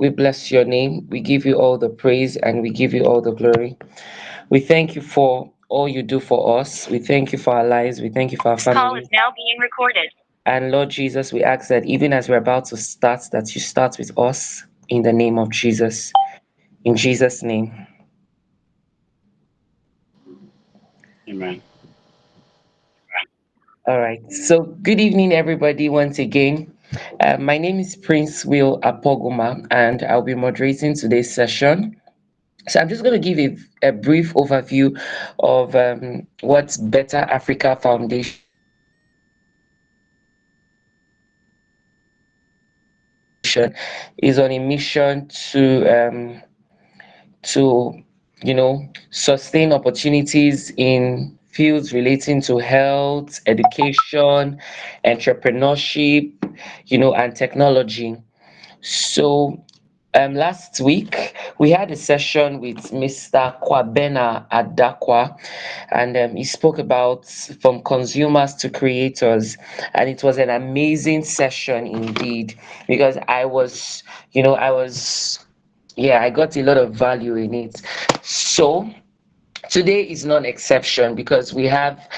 We bless your name. We give you all the praise and we give you all the glory. We thank you for all you do for us. We thank you for our lives. We thank you for our This call family. is now being recorded. And Lord Jesus, we ask that even as we're about to start, that you start with us in the name of Jesus. In Jesus' name. Amen. All right. So, good evening, everybody, once again. My name is Prince Will Apogoma, and I'll be moderating today's session. So, I'm just going to give a brief overview of what Better Africa Foundation is on a mission to sustain opportunities in fields relating to health, education, entrepreneurship, and technology. So last week we had a session with Mr. Kwabena Adakwa, and he spoke about from consumers to creators, and it was an amazing session indeed because I was yeah, I got a lot of value in it. So today is not an exception because we have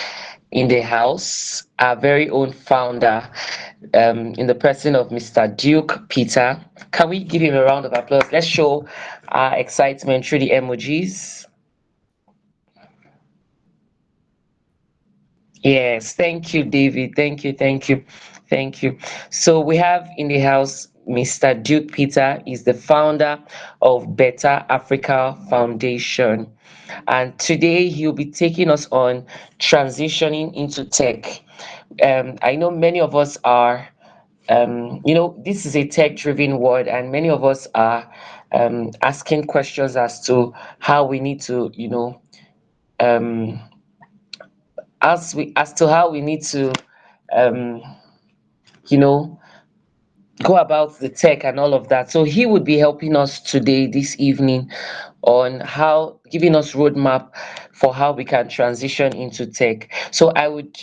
in the house our very own founder, in the person of Mr. Duke Peter. Can we give him a round of applause? Let's show our excitement through the emojis. Yes, thank you, David. Thank you, thank you, thank you. So we have in the house Mr. Duke Peter is the founder of Better Africa Foundation. And today he'll be taking us on transitioning into tech. I know many of us are, this is a tech-driven world, and many of us are asking questions as to how we need to, um, as to how we need to um you know go about the tech and all of that. So he would be helping us today this evening on how giving us roadmap for how we can transition into tech. So I would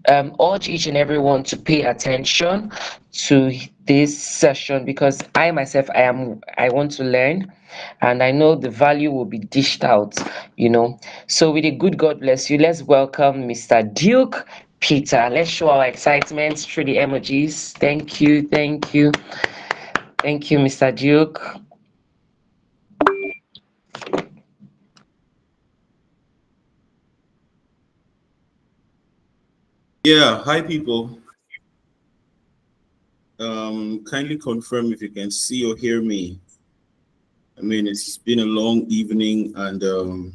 urge each and everyone to pay attention to this session because I myself I want to learn, and I know the value will be dished out. So with a good God bless you, let's welcome Mr. Duke Peter. Let's show our excitement through the emojis. Thank you, thank you, thank you, Mr. Duke. Yeah, hi people. Kindly confirm if you can see or hear me. I mean, it's been a long evening, and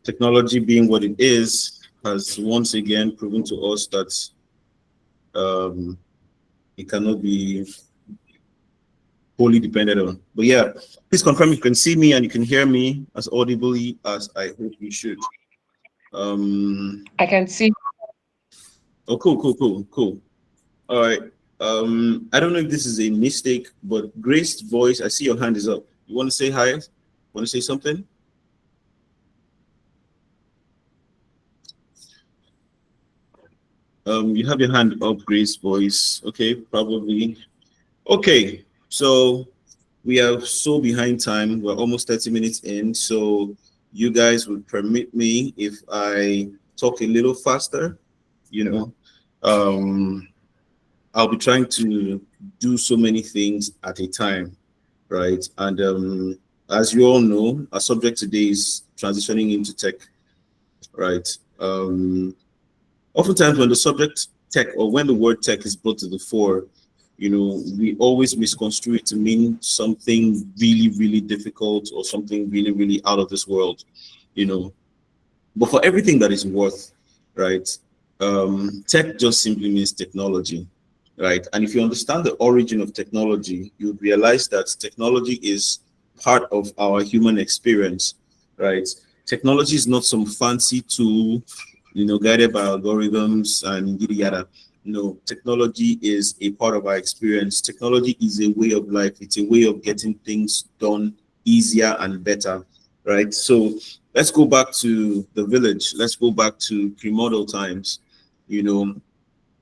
technology being what it is has once again proven to us that um, it cannot be wholly depended on. But yeah, please confirm if you can see me and you can hear me as audibly as I hope you should. I can see. Oh, cool. All right. I don't know if this is a mistake, but Grace's voice, I see your hand is up. You want to say hi? Want to say something? You have your hand up, Grace voice. Okay, probably. Okay, so we are so behind time. We're almost 30 minutes in. So you guys would permit me if I talk a little faster, you know. Um, I'll be trying to do so many things at a time, right? And as you all know, our subject today is transitioning into tech, right? Oftentimes, when the subject tech or when the word tech is brought to the fore, we always misconstrue it to mean something really, really difficult or something really, really out of this world, you know. But for everything that is worth, right, tech just simply means technology, right? And if you understand the origin of technology, you realize that technology is part of our human experience, right? Technology is not some fancy tool, guided by algorithms and yada yada. No, technology is a part of our experience. Technology is a way of life. It's a way of getting things done easier and better, right? So let's go back to the village. Let's go back to premodal times, you know,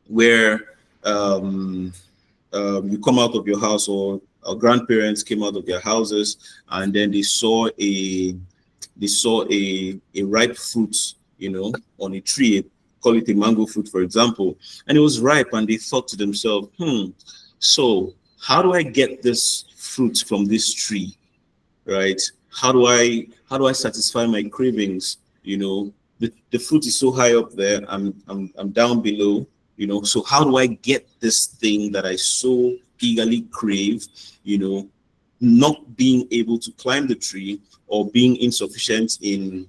where you come out of your house or our grandparents came out of their houses, and then they saw a ripe fruit, on a tree, call it a mango fruit, for example, and it was ripe, and they thought to themselves, so how do I get this fruit from this tree, right? How do I satisfy my cravings? The fruit is so high up there, I'm down below, so how do I get this thing that I so eagerly crave, not being able to climb the tree, or being insufficient in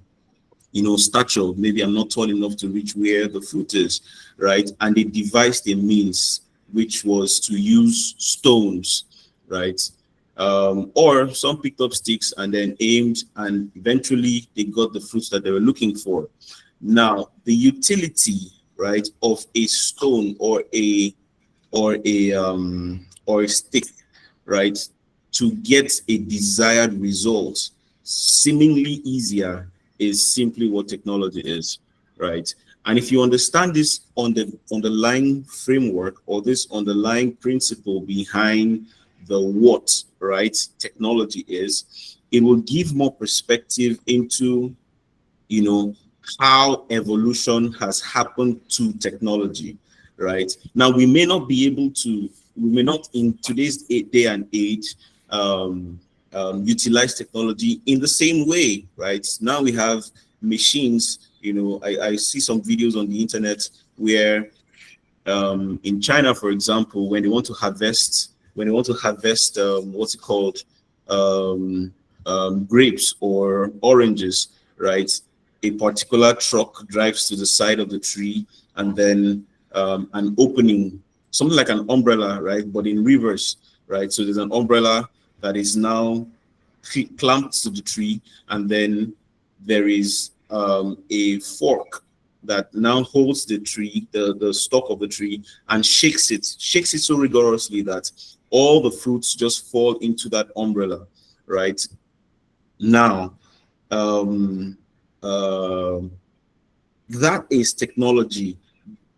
stature. Maybe I'm not tall enough to reach where the fruit is, right? And they devised a means, which was to use stones, right? Or some picked up sticks and then aimed, and eventually they got the fruits that they were looking for. Now, the utility, right, of a stone or a stick, right, to get a desired result seemingly easier, is simply what technology is, right? And if you understand this on the underlying framework, or this underlying principle behind the what, right, technology is, it will give more perspective into, how evolution has happened to technology, right? Now, we may not in today's day and age, utilize technology in the same way, right? Now we have machines. I see some videos on the internet where, in China, for example, when they want to harvest what's it called, grapes or oranges, right? A particular truck drives to the side of the tree, and then an opening, something like an umbrella, right? But in reverse, right? So there's an umbrella that is now clamped to the tree, and then there is a fork that now holds the tree, the stalk of the tree, and shakes it so rigorously that all the fruits just fall into that umbrella, right? Now, um, uh, that is technology,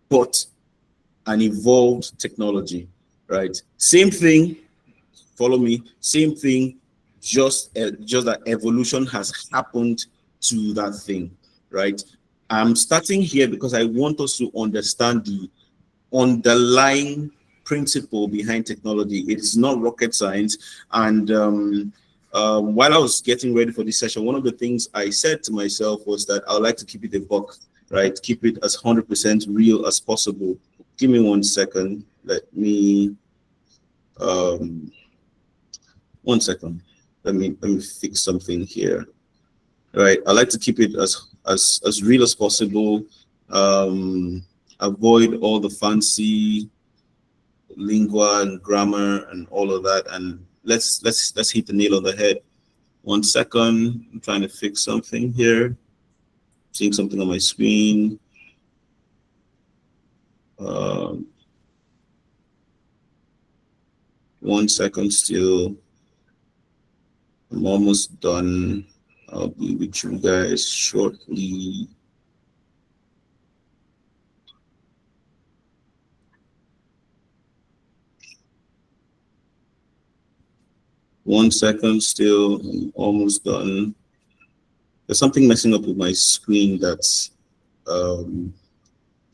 but an evolved technology, right? Same thing, follow me, same thing, just that evolution has happened to that thing, right? I'm starting here because I want us to understand the underlying principle behind technology. It's not rocket science. And while I was getting ready for this session, one of the things I said to myself was that I would like to keep it a buck, right? Keep it as 100% real as possible. Give me 1 second. Um, 1 second. Let me fix something here. Right. I like to keep it as real as possible. Avoid all the fancy lingua and grammar and all of that. And let's hit the nail on the head. 1 second. I'm trying to fix something here. Seeing something on my screen. 1 second still. I'm almost done. I'll be with you guys shortly. One second still. I'm almost done. There's something messing up with my screen that's I'm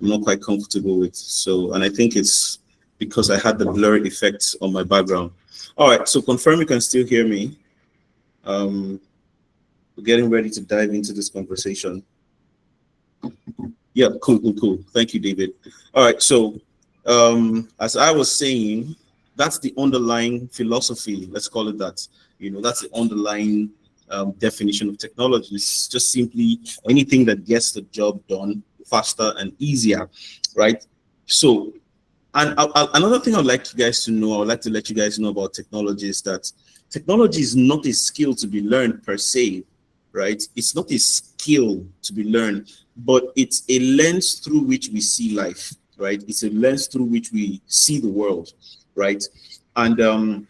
not quite comfortable with. So, and I think it's because I had the blur effects on my background. All right, so confirm you can still hear me. We're getting ready to dive into this conversation. Yeah, cool. Thank you, David. All right, so as I was saying, that's the underlying philosophy. Let's call it that. That's the underlying definition of technology. It's just simply anything that gets the job done faster and easier, right? So, and another thing I'd like you guys to know, I would like to let you guys know about technology is that technology is not a skill to be learned per se, right? It's not a skill to be learned, but it's a lens through which we see life, right? It's a lens through which we see the world, right? And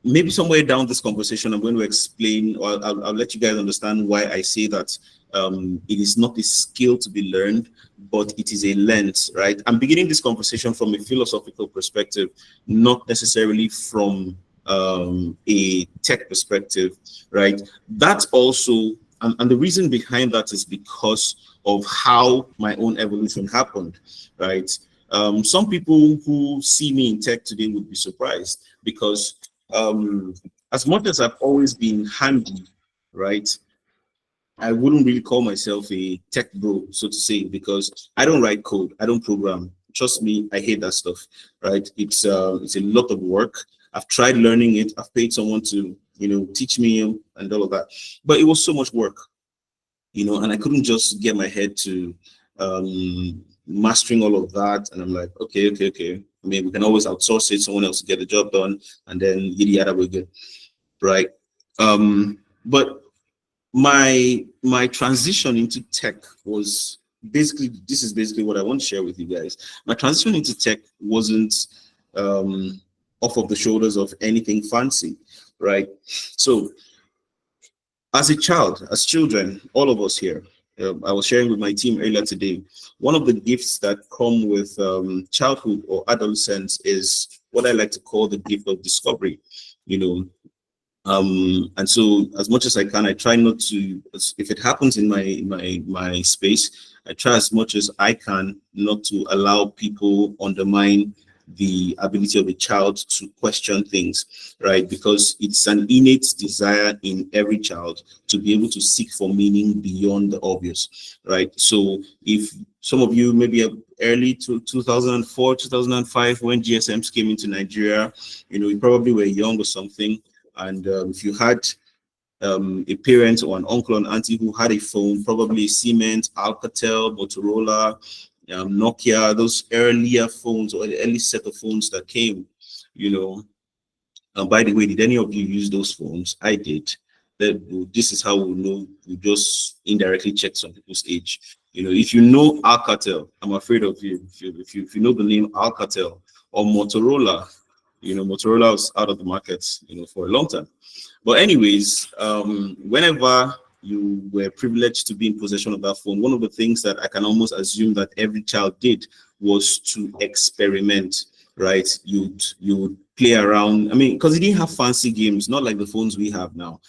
maybe somewhere down this conversation, I'm going to explain, or I'll let you guys understand why I say that It is not a skill to be learned, but it is a lens, right? I'm beginning this conversation from a philosophical perspective, not necessarily from a tech perspective, right? That's also, and the reason behind that is because of how my own evolution happened, right? Some people who see me in tech today would be surprised because as much as I've always been handy, right? I wouldn't really call myself a tech bro, so to say, because I don't write code, I don't program. Trust me, I hate that stuff, right? It's a lot of work. I've tried learning it. I've paid someone to teach me and all of that, but it was so much work, and I couldn't just get my head to mastering all of that. And I'm like, okay. I mean, we can always outsource it, someone else to get the job done, and then yada yada we're good, right? But my transition into tech was basically, this is basically what I want to share with you guys. My transition into tech wasn't off of the shoulders of anything fancy, right? So as a child, as children, all of us here, I was sharing with my team earlier today, one of the gifts that come with childhood or adolescence is what I like to call the gift of discovery, you know. And so as much as I can, I try not to, if it happens in my space, I try as much as I can not to allow people undermine the ability of a child to question things, right? Because it's an innate desire in every child to be able to seek for meaning beyond the obvious, right? So if some of you maybe early to 2004, 2005, when GSMs came into Nigeria, you probably were young or something. And if you had a parent or an uncle and auntie who had a phone, probably Siemens, Alcatel, Motorola, Nokia, those earlier phones or the early set of phones that came, And by the way, did any of you use those phones? I did. This is how we know. We just indirectly check some people's age. If you know Alcatel, I'm afraid of you. If you know the name Alcatel or Motorola, Motorola was out of the market, for a long time. But anyways, whenever you were privileged to be in possession of that phone, one of the things that I can almost assume that every child did was to experiment, right? You would play around. I mean, because it didn't have fancy games, not like the phones we have now,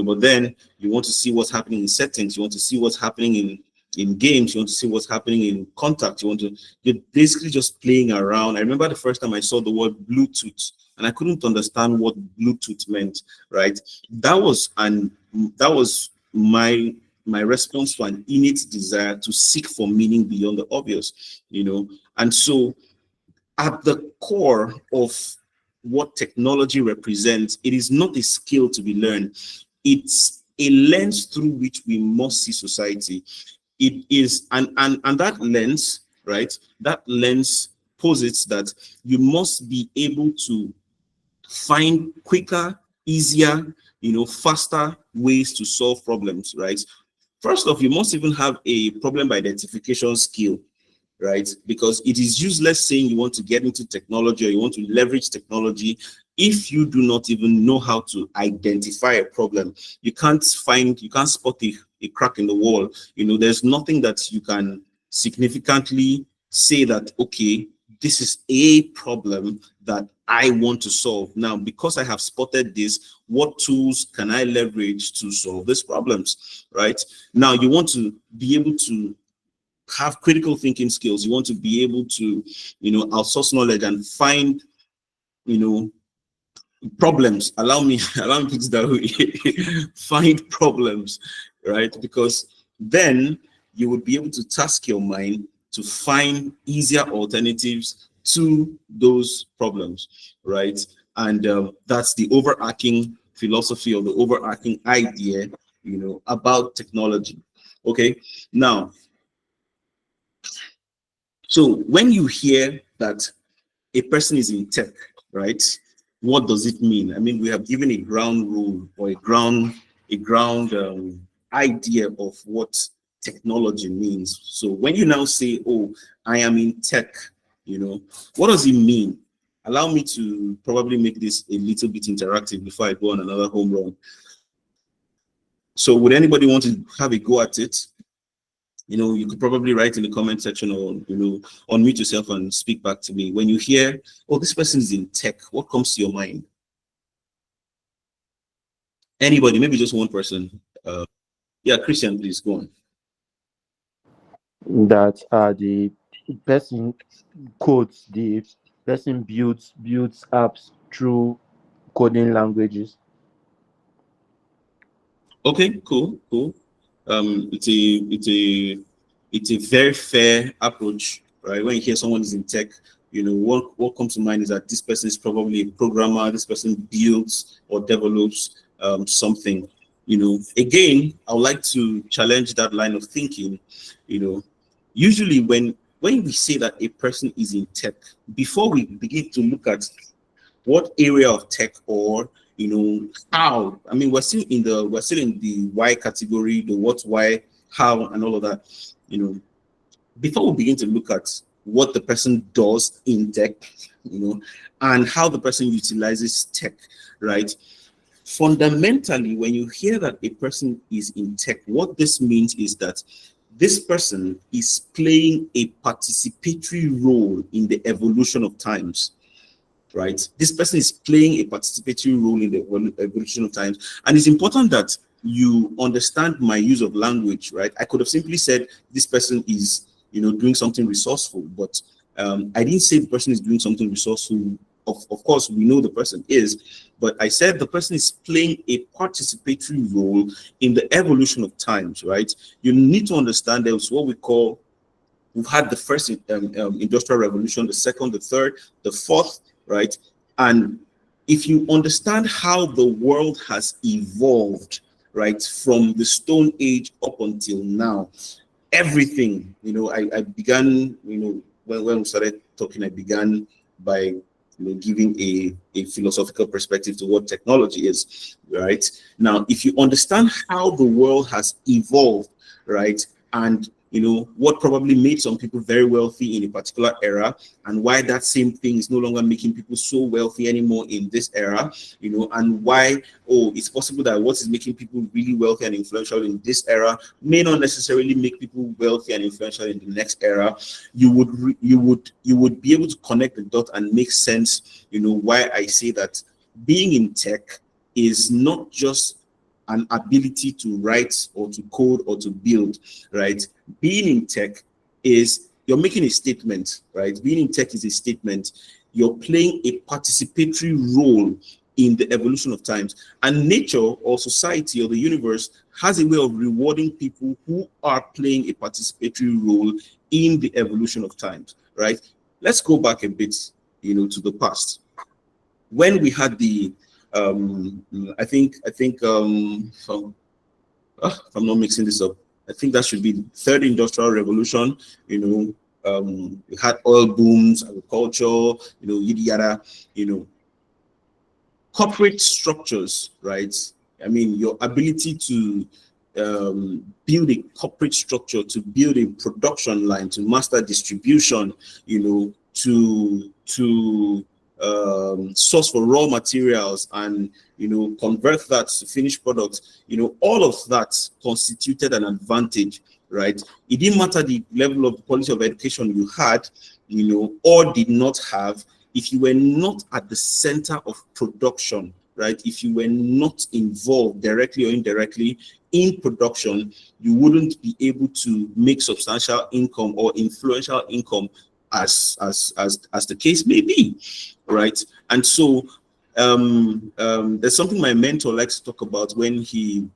but then you want to see what's happening in settings. You want to see what's happening in games. You want to see what's happening in contact. You're basically just playing around. I remember the first time I saw the word Bluetooth and I couldn't understand what Bluetooth meant, right? That was my response to an innate desire to seek for meaning beyond the obvious, And so at the core of what technology represents, it is not a skill to be learned. It's a lens through which we must see society. It is, and that lens, right? That lens posits that you must be able to find quicker, easier, faster ways to solve problems, right? First off, you must even have a problem identification skill, right? Because it is useless saying you want to get into technology or you want to leverage technology if you do not even know how to identify a problem. You can't spot a crack in the wall. There's nothing that you can significantly say that, okay, this is a problem that I want to solve. Now, because I have spotted this, what tools can I leverage to solve these problems, right? Now, you want to be able to have critical thinking skills. You want to be able to, outsource knowledge and find, problems. Allow me to put it that way. Find problems, right? Because then you would be able to task your mind to find easier alternatives to those problems, right? And that's the overarching philosophy or the overarching idea, about technology. Okay, now, so when you hear that a person is in tech, right? What does it mean? I mean, we have given a ground rule or a ground idea of what technology means. So when you now say, "Oh, I am in tech," what does it mean? Allow me to probably make this a little bit interactive before I go on another home run. So would anybody want to have a go at it? You could probably write in the comment section, or unmute yourself and speak back to me. When you hear, oh, this person is in tech, what comes to your mind? Anybody, maybe just one person. Yeah, Christian, please go on. That the person codes, the person builds apps through coding languages. Okay, cool. It's a very fair approach, right? When you hear someone is in tech, what comes to mind is that this person is probably a programmer. This person builds or develops something. Again, I would like to challenge that line of thinking. Usually when we say that a person is in tech, before we begin to look at what area of tech, or how, I mean, we're still in the why category, the what, why, how, and all of that. Before we begin to look at what the person does in tech, and how the person utilizes tech, right? Fundamentally, when you hear that a person is in tech, what this means is that this person is playing a participatory role in the evolution of times, right? This person is playing a participatory role in the evolution of times. And it's important that you understand my use of language, right? I could have simply said this person is, doing something resourceful, but I didn't say the person is doing something resourceful. Of course, we know the person is, but I said the person is playing a participatory role in the evolution of times, right? You need to understand there's what we call, we've had the first industrial revolution, the second, the third, the fourth, right? And if you understand how the world has evolved, right, from the Stone Age up until now, everything, I began, when we started talking, I began by giving a philosophical perspective to what technology is, right? Now, if you understand how the world has evolved, right, and what probably made some people very wealthy in a particular era, and why that same thing is no longer making people so wealthy anymore in this era, and why, it's possible that what is making people really wealthy and influential in this era may not necessarily make people wealthy and influential in the next era. You would be able to connect the dot and make sense, why I say that being in tech is not just an ability to write or to code or to build, right? Being in tech is, you're making a statement, right? Being in tech is a statement. You're playing a participatory role in the evolution of times. And nature or society or the universe has a way of rewarding people who are playing a participatory role in the evolution of times, right? Let's go back a bit, to the past. When we had the I think if I'm not mixing this up, I think that should be the third industrial revolution. We had oil booms, agriculture, yada yada, corporate structures, right? I mean, your ability to build a corporate structure, to build a production line, to master distribution, to source for raw materials and convert that to finished products, all of that constituted an advantage, right? It didn't matter the level of the quality of education you had, or did not have. If you were not at the center of production, right, if you were not involved directly or indirectly in production, you wouldn't be able to make substantial income or influential income, as the case may be, right? And so there's something my mentor likes to talk about when he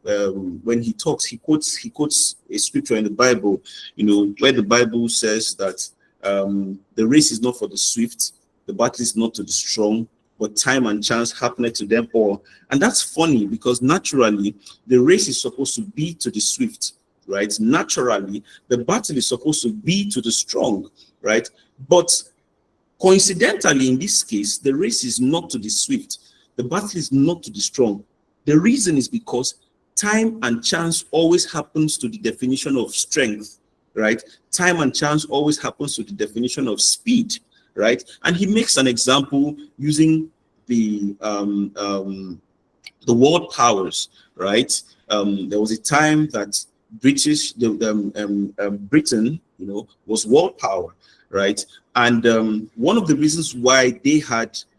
talks. He quotes a scripture in the Bible, where the Bible says that the race is not for the swift, the battle is not to the strong, but time and chance happened to them all. And that's funny, because naturally the race is supposed to be to the swift, right? Naturally the battle is supposed to be to the strong, right? But coincidentally, in this case, the race is not to the swift, the battle is not to the strong. The reason is because time and chance always happens to the definition of strength, right? Time and chance always happens to the definition of speed, right? And he makes an example using the world powers, right? There was a time that Britain, was world power, right? And one of the reasons why they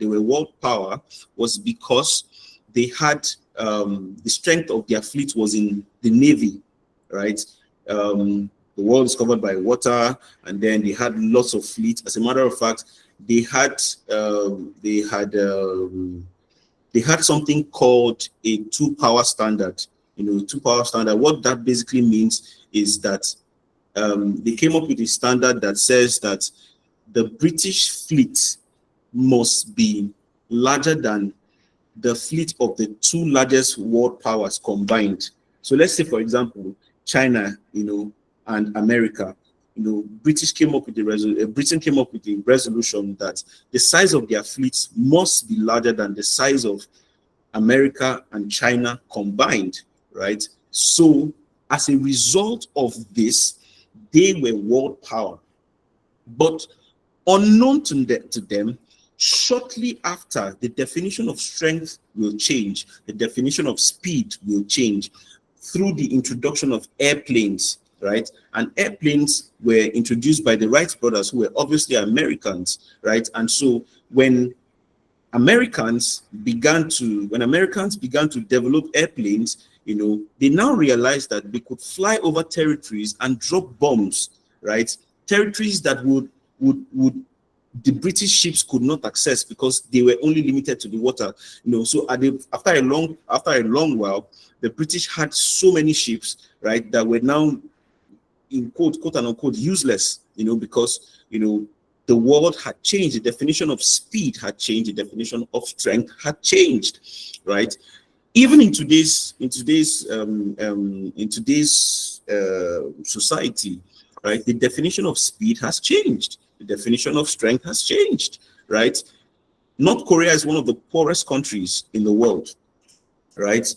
were world power was because they had the strength of their fleet was in the navy, right? The world is covered by water, and then they had lots of fleet. As a matter of fact, they had something called a two-power standard. Two-power standard. What that basically means is that they came up with a standard that says that the British fleet must be larger than the fleet of the two largest world powers combined. So let's say, for example, China, and America. Britain came up with the resolution that the size of their fleets must be larger than the size of America and China combined, right? So as a result of this, they were world power. But unknown to them, shortly after, the definition of strength will change, the definition of speed will change through the introduction of airplanes, right? And airplanes were introduced by the Wright brothers, who were obviously Americans, right? And so when Americans began to develop airplanes, they now realized that they could fly over territories and drop bombs, right? Territories that would the British ships could not access because they were only limited to the water. So after a long while, the British had so many ships, right, that were now, in quote and unquote, useless, because the world had changed, the definition of speed had changed, the definition of strength had changed, right? Even in today's society, right, the definition of speed has changed, the definition of strength has changed, right? North Korea is one of the poorest countries in the world, right?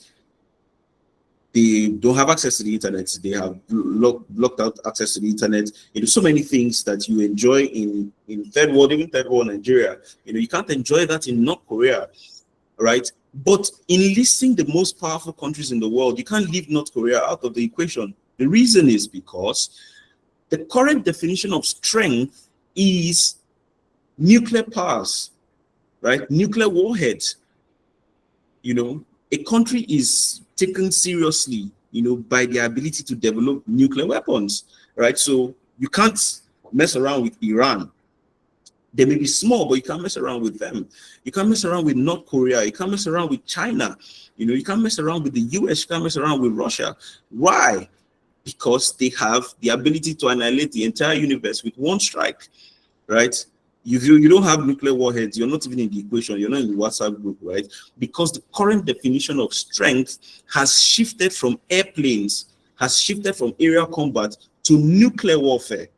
They don't have access to the internet. They have blocked out access to the internet. So many things that you enjoy in third world, even third world Nigeria, you can't enjoy that in North Korea, right? But in listing the most powerful countries in the world, you can't leave North Korea out of the equation. The reason is because the current definition of strength is nuclear powers, right? Nuclear warheads. A country is taken seriously, by their ability to develop nuclear weapons, right? So you can't mess around with Iran. They may be small, but you can't mess around with them. You can't mess around with North Korea. You can't mess around with China. You can't mess around with the US. You can't mess around with Russia. Why? Because they have the ability to annihilate the entire universe with one strike, right? If you don't have nuclear warheads, you're not even in the equation, you're not in the WhatsApp group, right? Because the current definition of strength has shifted from airplanes, has shifted from aerial combat to nuclear warfare,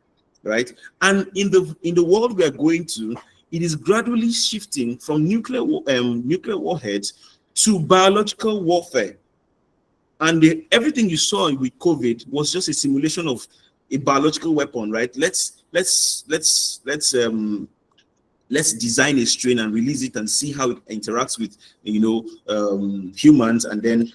right? And in the world we are going to, it is gradually shifting from nuclear warheads to biological warfare. And everything you saw with COVID was just a simulation of a biological weapon, right? Let's design a strain and release it and see how it interacts with humans, and then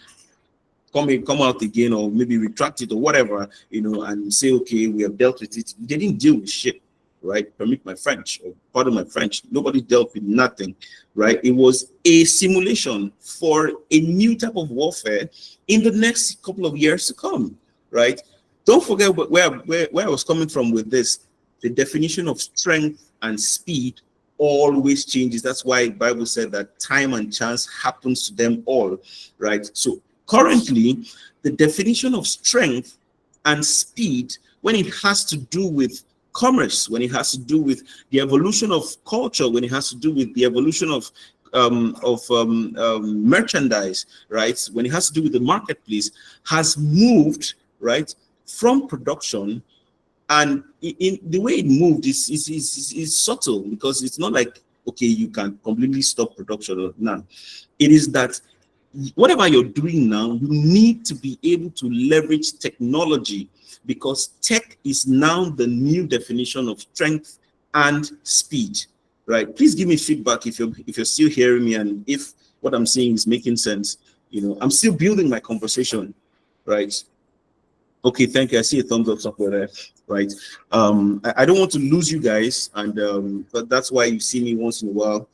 come out again, or maybe retract it or whatever, and say, okay, we have dealt with it. They didn't deal with shit, right? Permit my French, or pardon my French. Nobody dealt with nothing, right? It was a simulation for a new type of warfare in the next couple of years to come, right? Don't forget where I was coming from with this. The definition of strength and speed always changes. That's why the Bible said that time and chance happens to them all, right? So currently, the definition of strength and speed, when it has to do with commerce, when it has to do with the evolution of culture, when it has to do with the evolution of merchandise, right? When it has to do with the marketplace, has moved, right, from production. And in the way it moved is subtle, because it's not like, okay, you can completely stop production or none. It is that whatever you're doing now, you need to be able to leverage technology, because tech is now the new definition of strength and speed, right? Please give me feedback if you're still hearing me, and if what I'm saying is making sense. I'm still building my conversation, right? Okay, thank you. I see a thumbs up somewhere there. Right. I don't want to lose you guys, and but that's why you see me once in a while,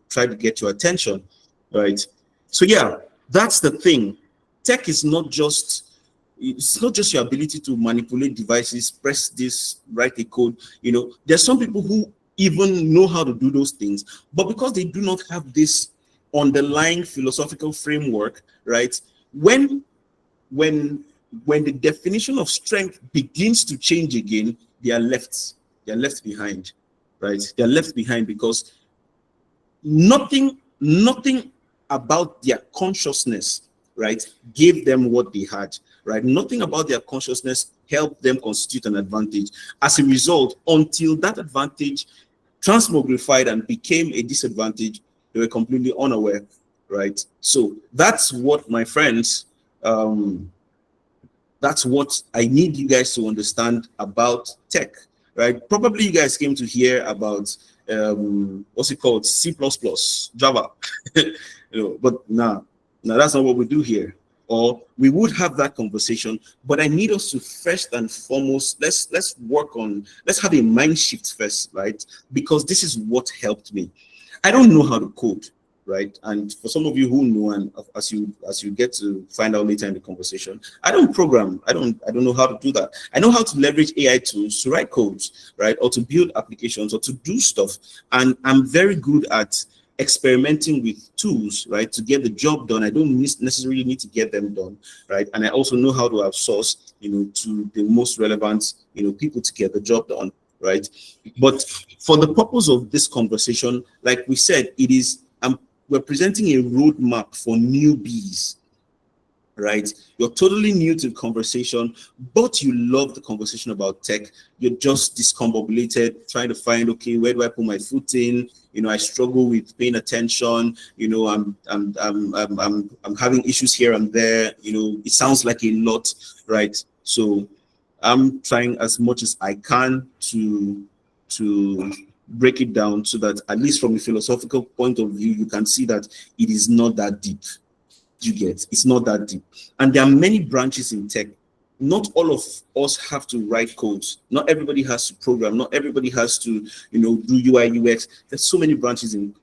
try to get your attention. Right. So yeah, that's the thing. Tech is not just it's not just your ability to manipulate devices, press this, write a code. There's some people who even know how to do those things, but because they do not have this underlying philosophical framework, right? When when the definition of strength begins to change again, they are left. They are left behind, right? They are left behind because nothing about their consciousness, right, gave them what they had, right? Nothing about their consciousness helped them constitute an advantage. As a result, until that advantage transmogrified and became a disadvantage, they were completely unaware, right? So that's what, my friends, that's what I need you guys to understand about tech, right? Probably you guys came to hear about what's it called, C++, Java, but nah, that's not what we do here. Or we would have that conversation, but I need us to first and foremost, let's have a mind shift first, right? Because this is what helped me. I don't know how to code, right? And for some of you who know, and as you get to find out later in the conversation, I don't program. I don't know how to do that. I know how to leverage AI tools to write codes, right? Or to build applications or to do stuff. And I'm very good at experimenting with tools, right, to get the job done. I don't necessarily need to get them done, right? And I also know how to outsource, to the most relevant, people to get the job done, right? But for the purpose of this conversation, like we said, we're presenting a roadmap for newbies, right? You're totally new to the conversation, but you love the conversation about tech. You're just discombobulated, trying to find, okay, where do I put my foot in? I struggle with paying attention. I'm having issues here and there. It sounds like a lot, right? So I'm trying as much as I can to break it down so that at least from a philosophical point of view, you can see that it is not that deep. You get, it's not that deep. And there are many branches in tech. Not all of us have to write codes. Not everybody has to program. Not everybody has to, do UI, UX. There's so many branches in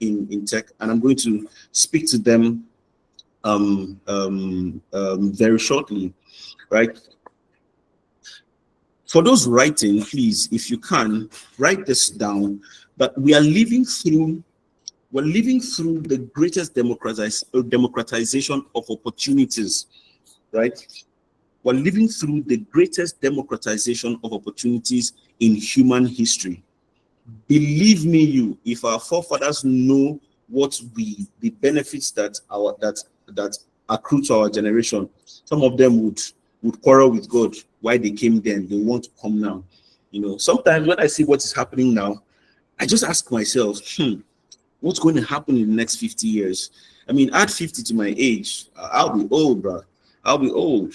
tech, and I'm going to speak to them very shortly, right? For those writing, please, if you can, write this down, that we're living through the greatest democratization of opportunities, right? We're living through the greatest democratization of opportunities in human history. Believe me, if our forefathers know the benefits that accrue to our generation, some of them would quarrel with God why they came then. They want to come now. Sometimes when I see what is happening now, I just ask myself, what's going to happen in the next 50 years? I mean, add 50 to my age, I'll be old, bro. I'll be old.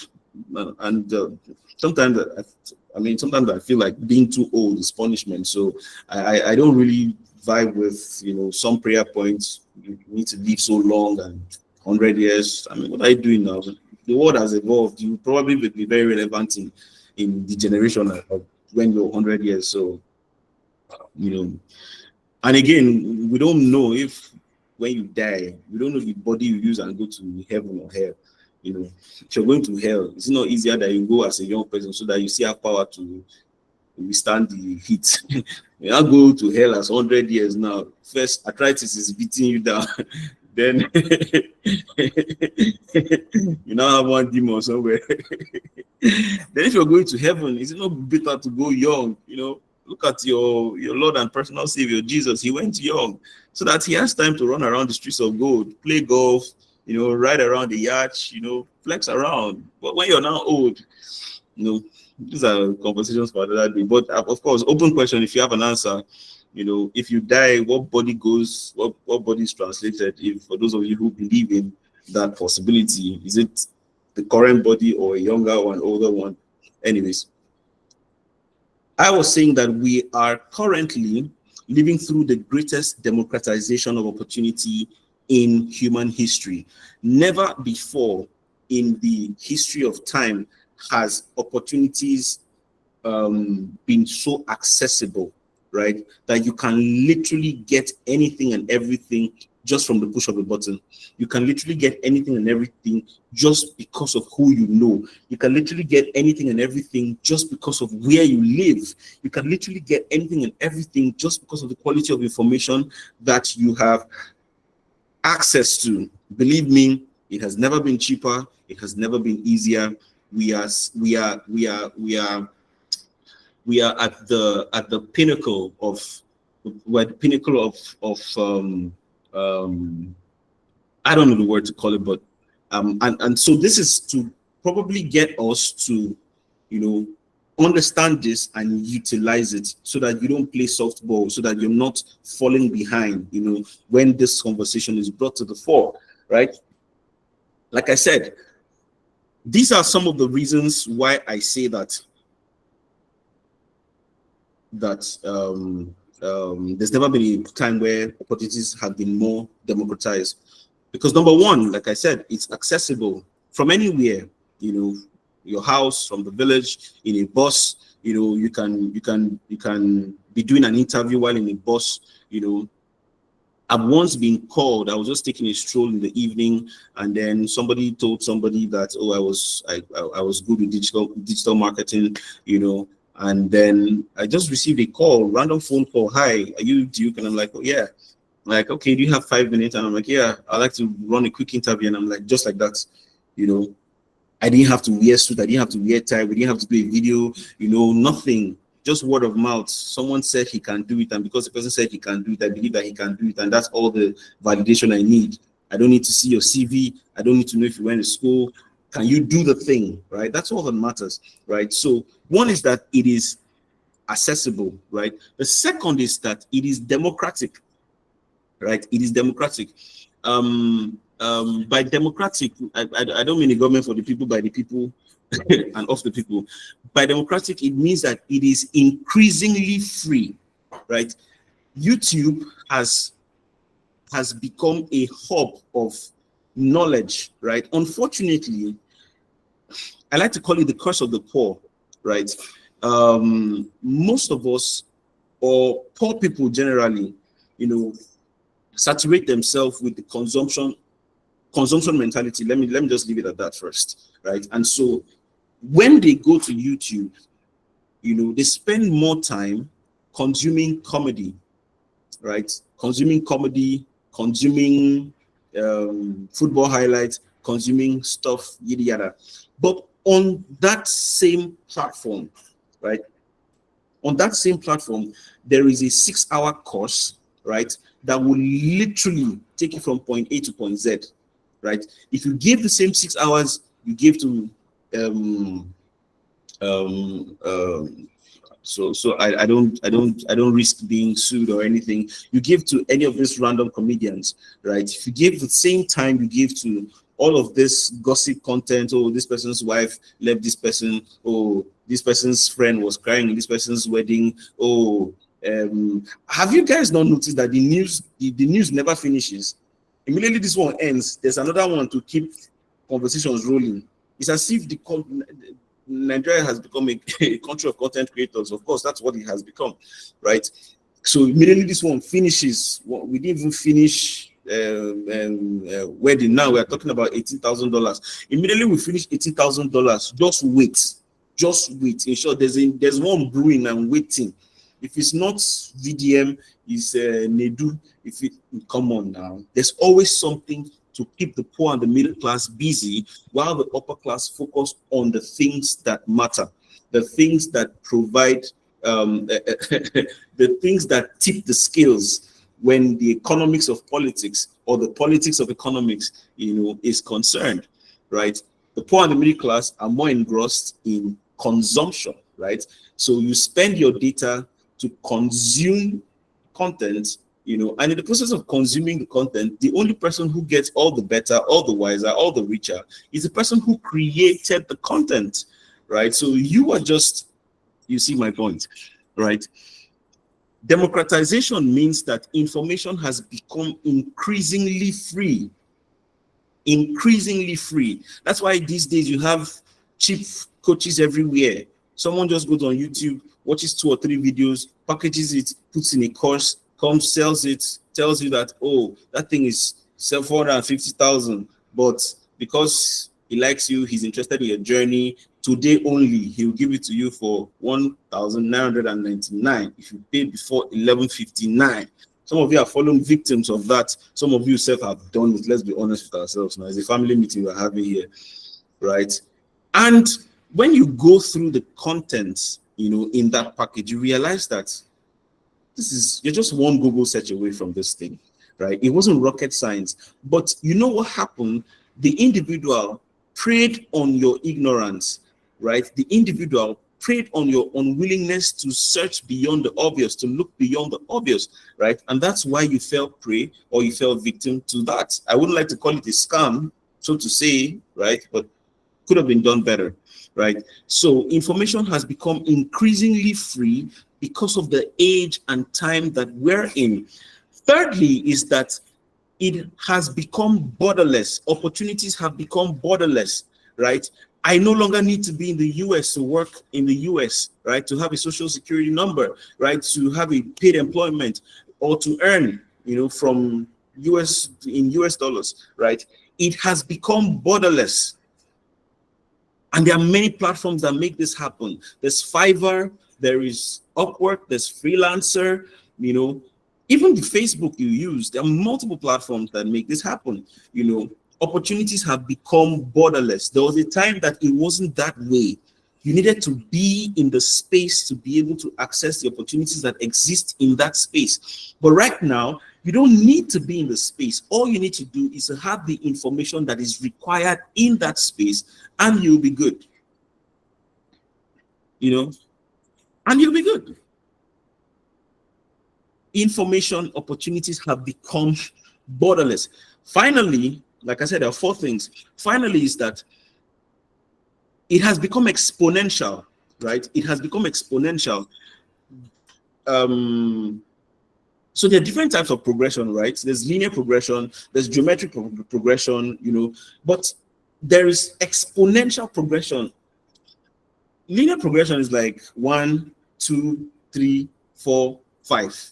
And sometimes I feel like being too old is punishment. So I don't really vibe with, some prayer points. You need to live so long and 100 years. I mean, what are you doing now? The world has evolved. You probably will be very relevant in the generation of when you're 100 years. So, and again, we don't know if when you die, we don't know the body you use and go to heaven or hell. If you're going to hell, it's not easier that you go as a young person so that you still have power to withstand the heat. You not go to hell as 100 years now. First, arthritis is beating you down. Then you now have one demon somewhere. Then if you're going to heaven, is it not better to go young? Look at your Lord and personal Savior, Jesus. He went young so that he has time to run around the streets of gold, play golf, ride around the yacht, flex around. But when you're now old, these are conversations for another day. But of course, open question, if you have an answer, if you die, what body is translated? If for those of you who believe in that possibility, is it the current body or a younger one, older one? Anyways, I was saying that we are currently living through the greatest democratization of opportunity in human history. Never before in the history of time has opportunities been so accessible, right? That you can literally get anything and everything just from the push of a button. You can literally get anything and everything just because of who you know. You can literally get anything and everything just because of where you live. You can literally get anything and everything just because of the quality of information that you have access to. Believe me, it has never been cheaper. It has never been easier. We are at the pinnacle of, we're at the pinnacle of I don't know the word to call it, but and so this is to probably get us to, you know, understand this and utilize it so that you don't play softball, so that you're not falling behind, you know, when this conversation is brought to the fore, right? Like I said, these are some of the reasons why I say that there's never been a time where opportunities have been more democratized. Because number one, like I said, it's accessible from anywhere, you know, your house, from the village, in a bus, you know, you can be doing an interview while in a bus, you know. I've once been called. I was just taking a stroll in the evening, and then somebody told somebody that, oh, I was good with digital marketing, you know. And then I just received a call, random phone call. Hi, are you Duke? And I'm like, oh yeah. Like, okay, do you have 5 minutes? And I'm like, yeah, I'd like to run a quick interview. And I'm like, just like that, you know. I didn't have to wear suit. I didn't have to wear tie. We didn't have to do a video, you know, nothing. Just word of mouth. Someone said he can do it, and because the person said he can do it, I believe that he can do it, and that's all the validation I need. I don't need to see your CV. I don't need to know if you went to school. Can you do the thing, right? That's all that matters, right? So one is that it is accessible, right? The second is that it is democratic, right? It is democratic. By democratic, I don't mean the government for the people, by the people, and of the people. By democratic, it means that it is increasingly free, right? YouTube has become a hub of knowledge, right? Unfortunately, I like to call it the curse of the poor, right? Most of us, or poor people generally, you know, saturate themselves with the consumption mentality. Let me just leave it at that first, right? And so when they go to YouTube, you know, they spend more time consuming comedy, right? Consuming comedy, consuming football highlights, consuming stuff, yada yada. But on that same platform, right? On that same platform, there is a 6-hour course, right? That will literally take you from point A to point Z, right? If you give the same 6 hours you give to so I don't risk being sued or anything. You give to any of these random comedians, right? If you give the same time you give to all of this gossip content, oh, this person's wife left this person, oh, this person's friend was crying in this person's wedding, oh, have you guys not noticed that the news never finishes? Immediately this one ends, there's another one to keep conversations rolling. It's as if Nigeria has become a country of content creators. Of course, that's what it has become, right? So immediately this one finishes. We didn't even finish wedding. Now we're talking about $18,000. Immediately we finish $18,000. Just wait. In short, there's one brewing and waiting. If it's not VDM, it's Nedu. Come on now. There's always something to keep the poor and the middle class busy while the upper class focus on the things that matter, the things that provide, the things that tip the scales when the economics of politics or the politics of economics, you know, is concerned, right? The poor and the middle class are more engrossed in consumption, right? So you spend your data to consume content, you know, and in the process of consuming the content, the only person who gets all the better, all the wiser, all the richer is the person who created the content, right? So you see my point, right? Democratization means that information has become increasingly free. That's why these days you have cheap coaches everywhere. Someone just goes on YouTube, watches 2 or 3 videos, packages it, puts in a course, comes, sells it, tells you that, oh, that thing is 450,000, but because he likes you, he's interested in your journey, today only, he'll give it to you for 1,999 if you pay before 11:59. Some of you are fallen victims of that. Some of you self have done it. Let's be honest with ourselves now. It's a family meeting we're having here, right? And when you go through the contents, in that package, you realize that you're just one Google search away from this thing, right? It wasn't rocket science. But you know what happened? The individual preyed on your ignorance, right? The individual preyed on your unwillingness to search beyond the obvious, to look beyond the obvious, right? And that's why you fell prey or you fell victim to that. I wouldn't like to call it a scam, so to say, right? But could have been done better, right? So information has become increasingly free because of the age and time that we're in. Thirdly, is that it has become borderless. Opportunities have become borderless, right? I no longer need to be in the US to work in the US, right? To have a social security number, right? To have a paid employment or to earn, from US dollars, right? It has become borderless. And there are many platforms that make this happen. There's Fiverr, there is Upwork, there's Freelancer, even the Facebook you use. There are multiple platforms that make this happen. Opportunities have become borderless. There was a time that it wasn't that way. You needed to be in the space to be able to access the opportunities that exist in that space. But right now, you don't need to be in the space. All you need to do is to have the information that is required in that space, and you'll be good. And you'll be good. Information opportunities have become borderless. Finally, like I said, there are 4 things. Finally, is that it has become exponential, right? It has become exponential. So there are different types of progression, right? There's linear progression, there's geometric progression, but there is exponential progression. Linear progression is like 1, 2, 3, 4, 5.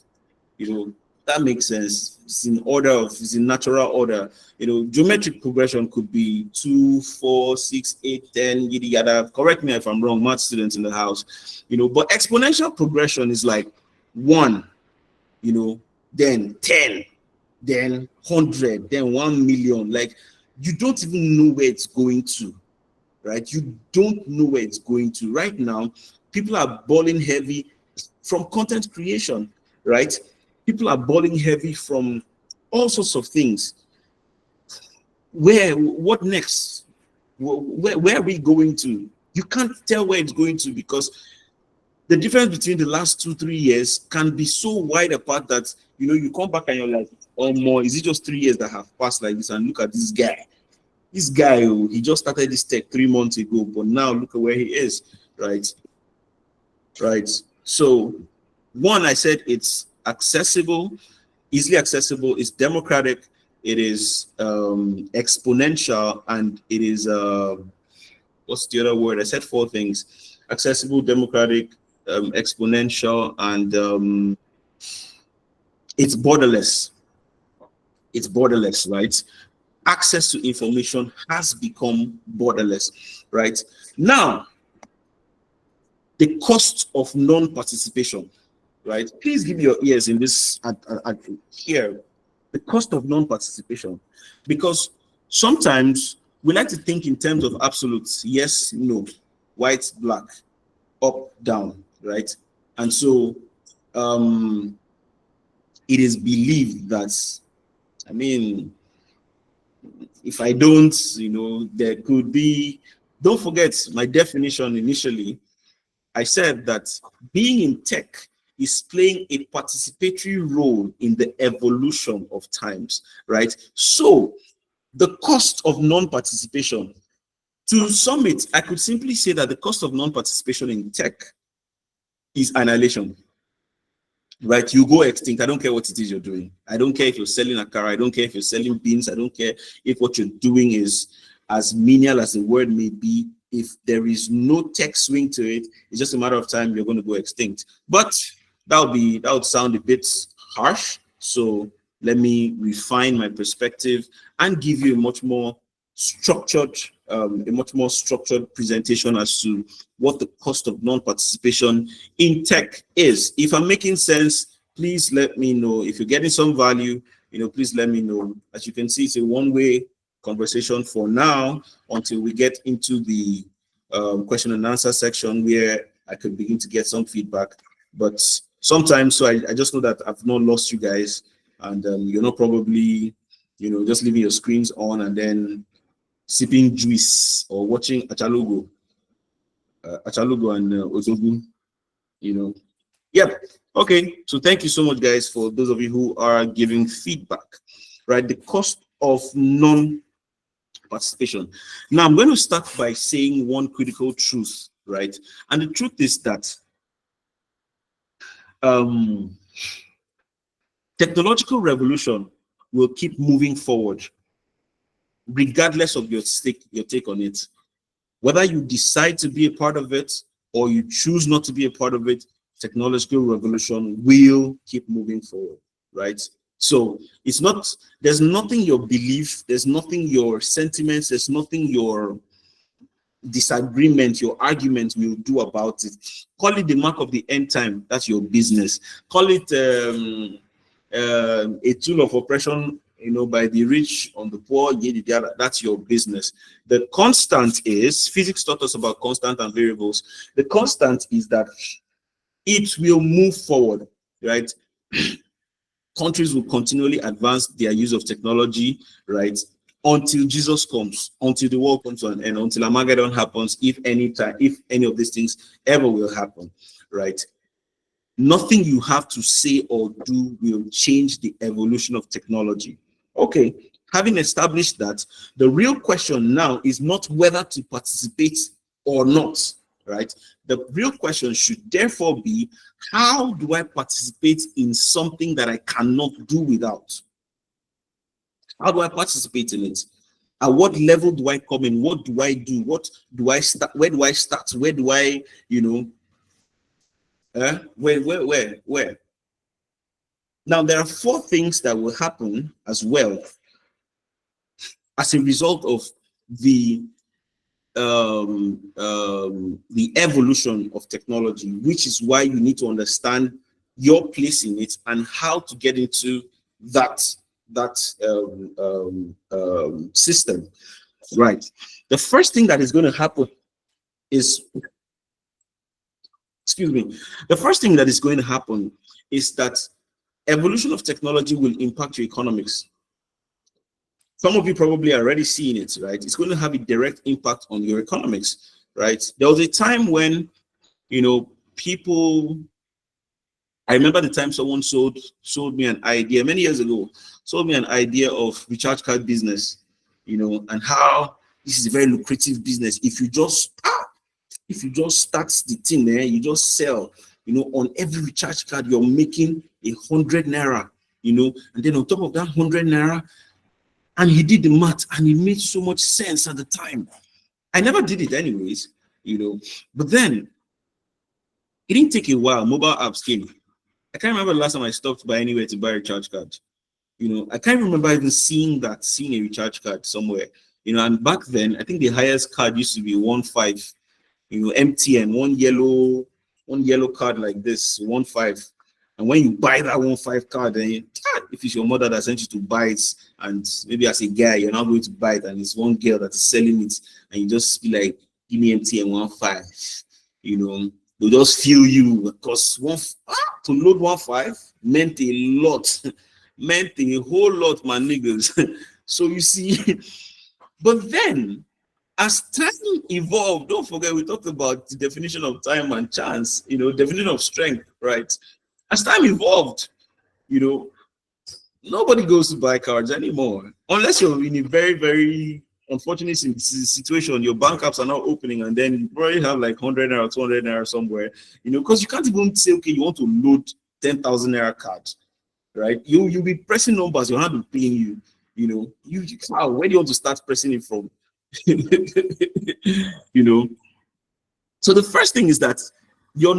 That makes sense. It's in natural order. Geometric progression could be 2, 4, 6, 8, 10, yada yada. Correct me if I'm wrong, math students in the house. But exponential progression is like 1, then 10, then 100, then 1 million. Like, you don't even know where it's going to, right? You don't know where it's going to. Right now, people are balling heavy from content creation, right? People are balling heavy from all sorts of things. What next? Where are we going to? You can't tell where it's going to, because the difference between the last 2-3 years can be so wide apart that you come back and you're like, oh more, is it just 3 years that have passed like this? And look at this guy. This guy, he just started this tech 3 months ago, but now look at where he is, right? Right. So, 1, I said it's accessible, easily accessible, it's democratic, it is exponential, and it is what's the other word? I said 4 things: accessible, democratic, exponential, and it's borderless. It's borderless, right? Access to information has become borderless, right? Now, the cost of non-participation, right? Please give me your ears in this here. The cost of non-participation, because sometimes we like to think in terms of absolutes: yes, no, white, black, up, down, right? And so it is believed that, if I don't, there could be. Don't forget my definition initially. I said that being in tech is playing a participatory role in the evolution of times, right? So the cost of non-participation, to sum it, I could simply say that the cost of non-participation in tech is annihilation, right? You go extinct. I don't care what it is you're doing. I don't care if you're selling a car. I don't care if you're selling beans. I don't care if what you're doing is as menial as the word may be. if there is no tech swing to it, it's just a matter of time you're going to go extinct. But that would sound a bit harsh. So let me refine my perspective and give you a much more structured presentation as to what the cost of non-participation in tech is. If I'm making sense, please let me know. If you're getting some value, please let me know. As you can see, it's a one-way conversation for now until we get into the question and answer section where I could begin to get some feedback. But sometimes, so I just know that I've not lost you guys, and you're not probably, just leaving your screens on and then sipping juice or watching Achalogo and Ozogu, Yep. Okay. So thank you so much, guys, for those of you who are giving feedback, right? The cost of non-participation. Now, I'm going to start by saying one critical truth, right? And the truth is that technological revolution will keep moving forward, regardless of your take on it. Whether you decide to be a part of it or you choose not to be a part of it, technological revolution will keep moving forward, right? So there's nothing your belief, there's nothing your sentiments, there's nothing your disagreement, your argument will do about it. Call it the mark of the end time, that's your business. Call it a tool of oppression, by the rich on the poor, that's your business. The constant is, physics taught us about constant and variables. The constant is that it will move forward, right? Countries will continually advance their use of technology, right? Until Jesus comes, until the world comes to an end, until Armageddon happens, if any of these things ever will happen, right? Nothing you have to say or do will change the evolution of technology. Okay, having established that, the real question now is not whether to participate or not, right? The real question should therefore be, how do I participate in something that I cannot do without? How do I participate in it? At what level do I come in? What do I do? What do I start? Where do I start? Where do I, where? Now, there are 4 things that will happen as well as a result of the evolution of technology, which is why you need to understand your place in it and how to get into that system, right? The first thing that is going to happen is, the first thing that is going to happen is that evolution of technology will impact your economics. Some of you probably are already seeing it, right? It's going to have a direct impact on your economics, right? There was a time when, people, I remember the time someone sold me an idea many years ago, sold me an idea of recharge card business, and how this is a very lucrative business. If you just start the thing there, you just sell, on every recharge card, you're making 100 naira, and then on top of that 100 naira, and he did the math and it made so much sense at the time. I never did it anyways, but then it didn't take a while. Mobile apps came. I can't remember the last time I stopped by anywhere to buy a recharge card. I can't remember even seeing a recharge card somewhere. And back then, I think the highest card used to be 1.5, MTN, one yellow card like this, 1.5. And when you buy that 1.5 card, then if it's your mother that sent you to buy it, and maybe as a guy, you're not going to buy it, and it's one girl that is selling it, and you just be like, give me MTN 1.5, they'll just feel you, because to load 1.5 meant a lot, meant a whole lot, my niggas. So you see, but then as time evolved, don't forget we talked about the definition of time and chance, definition of strength, right? As time evolved, nobody goes to buy cards anymore, unless you're in a very, very unfortunate situation. Your bank apps are not opening, and then you probably have like 100 naira, 200 naira somewhere, because you can't even say, okay, you want to load 10,000 naira card, right? You'll be pressing numbers, your hand will be paying you, where do you want to start pressing it from? You know. So the first thing is that your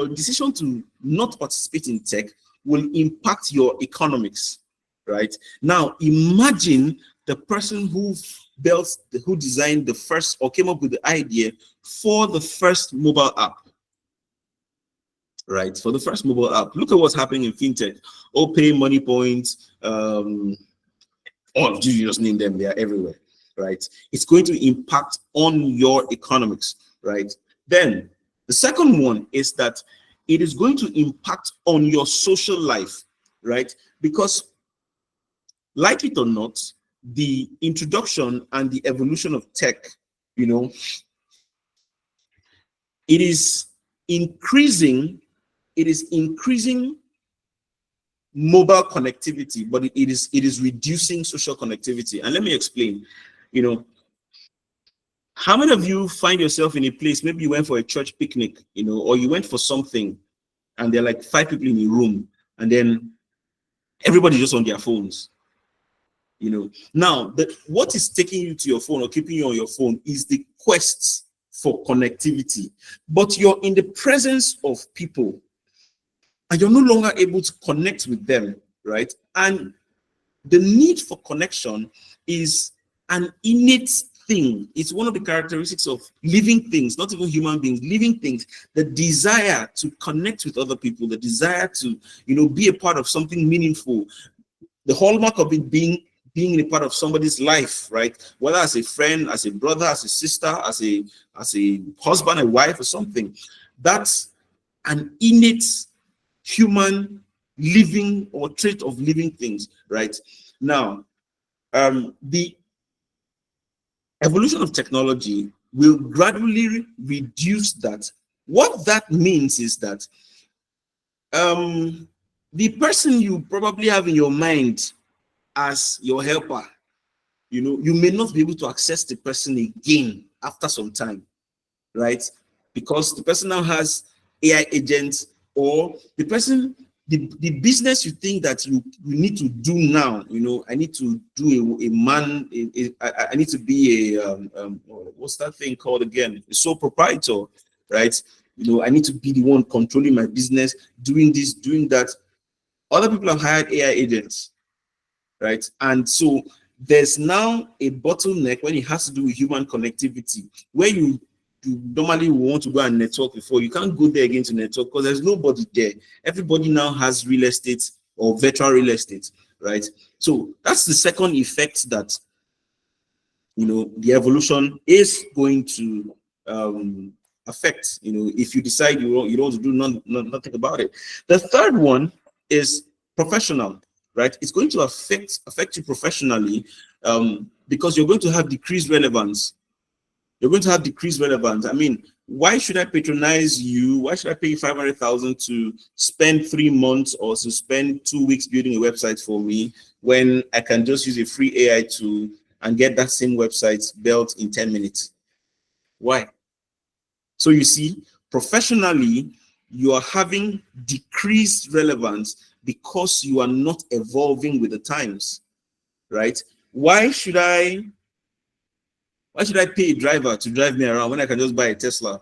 decision to not participate in tech will impact your economics, right? Now imagine the person who designed the first or came up with the idea for the first mobile app, right? For the first mobile app. Look at what's happening in fintech. OPay, Money Points, all you just name them, they are everywhere, right? It's going to impact on your economics, right? Then the second one is that it is going to impact on your social life, right? Because like it or not, the introduction and the evolution of tech, you know, it is increasing mobile connectivity, but it is reducing social connectivity. And let me explain. You know, how many of you find yourself in a place, maybe you went for a church picnic, you know, or you went for something, and there are like 5 people in a room, and then everybody just on their phones, you know. Now, what is taking you to your phone or keeping you on your phone is the quest for connectivity, but you're in the presence of people and you're no longer able to connect with them, right? And the need for connection is an innate thing. It's one of the characteristics of living things, not even human beings, living things. The desire to connect with other people, the desire to, you know, be a part of something meaningful. The hallmark of it being a part of somebody's life, right? Whether as a friend, as a brother, as a sister, as a husband, a wife, or something. That's an innate human living or trait of living things, right? Now, the evolution of technology will gradually reduce that. What that means is that the person you probably have in your mind as your helper, you know, you may not be able to access the person again after some time, right? Because the person now has AI agents, or the person, the business you think that you need to do now, you know, I need to do I need to be a what's that thing called again? A sole proprietor, right? You know, I need to be the one controlling my business, doing this, doing that. Other people have hired AI agents, right? And so there's now a bottleneck when it has to do with human connectivity, where you normally want to go and network before. You can't go there again to network because there's nobody there. Everybody now has real estate or virtual real estate, right? So that's the second effect that, you know, the evolution is going to affect, you know, if you decide you don't want to do nothing about it. The third one is professional, right? It's going to affect you professionally, because you're going to have decreased relevance. You're going to have decreased relevance. I mean, why should I patronize you? Why should I pay you 500,000 to spend 3 months or to spend 2 weeks building a website for me when I can just use a free AI tool and get that same website built in 10 minutes? Why? So you see, professionally, you are having decreased relevance because you are not evolving with the times, right? Why should I pay a driver to drive me around when I can just buy a Tesla,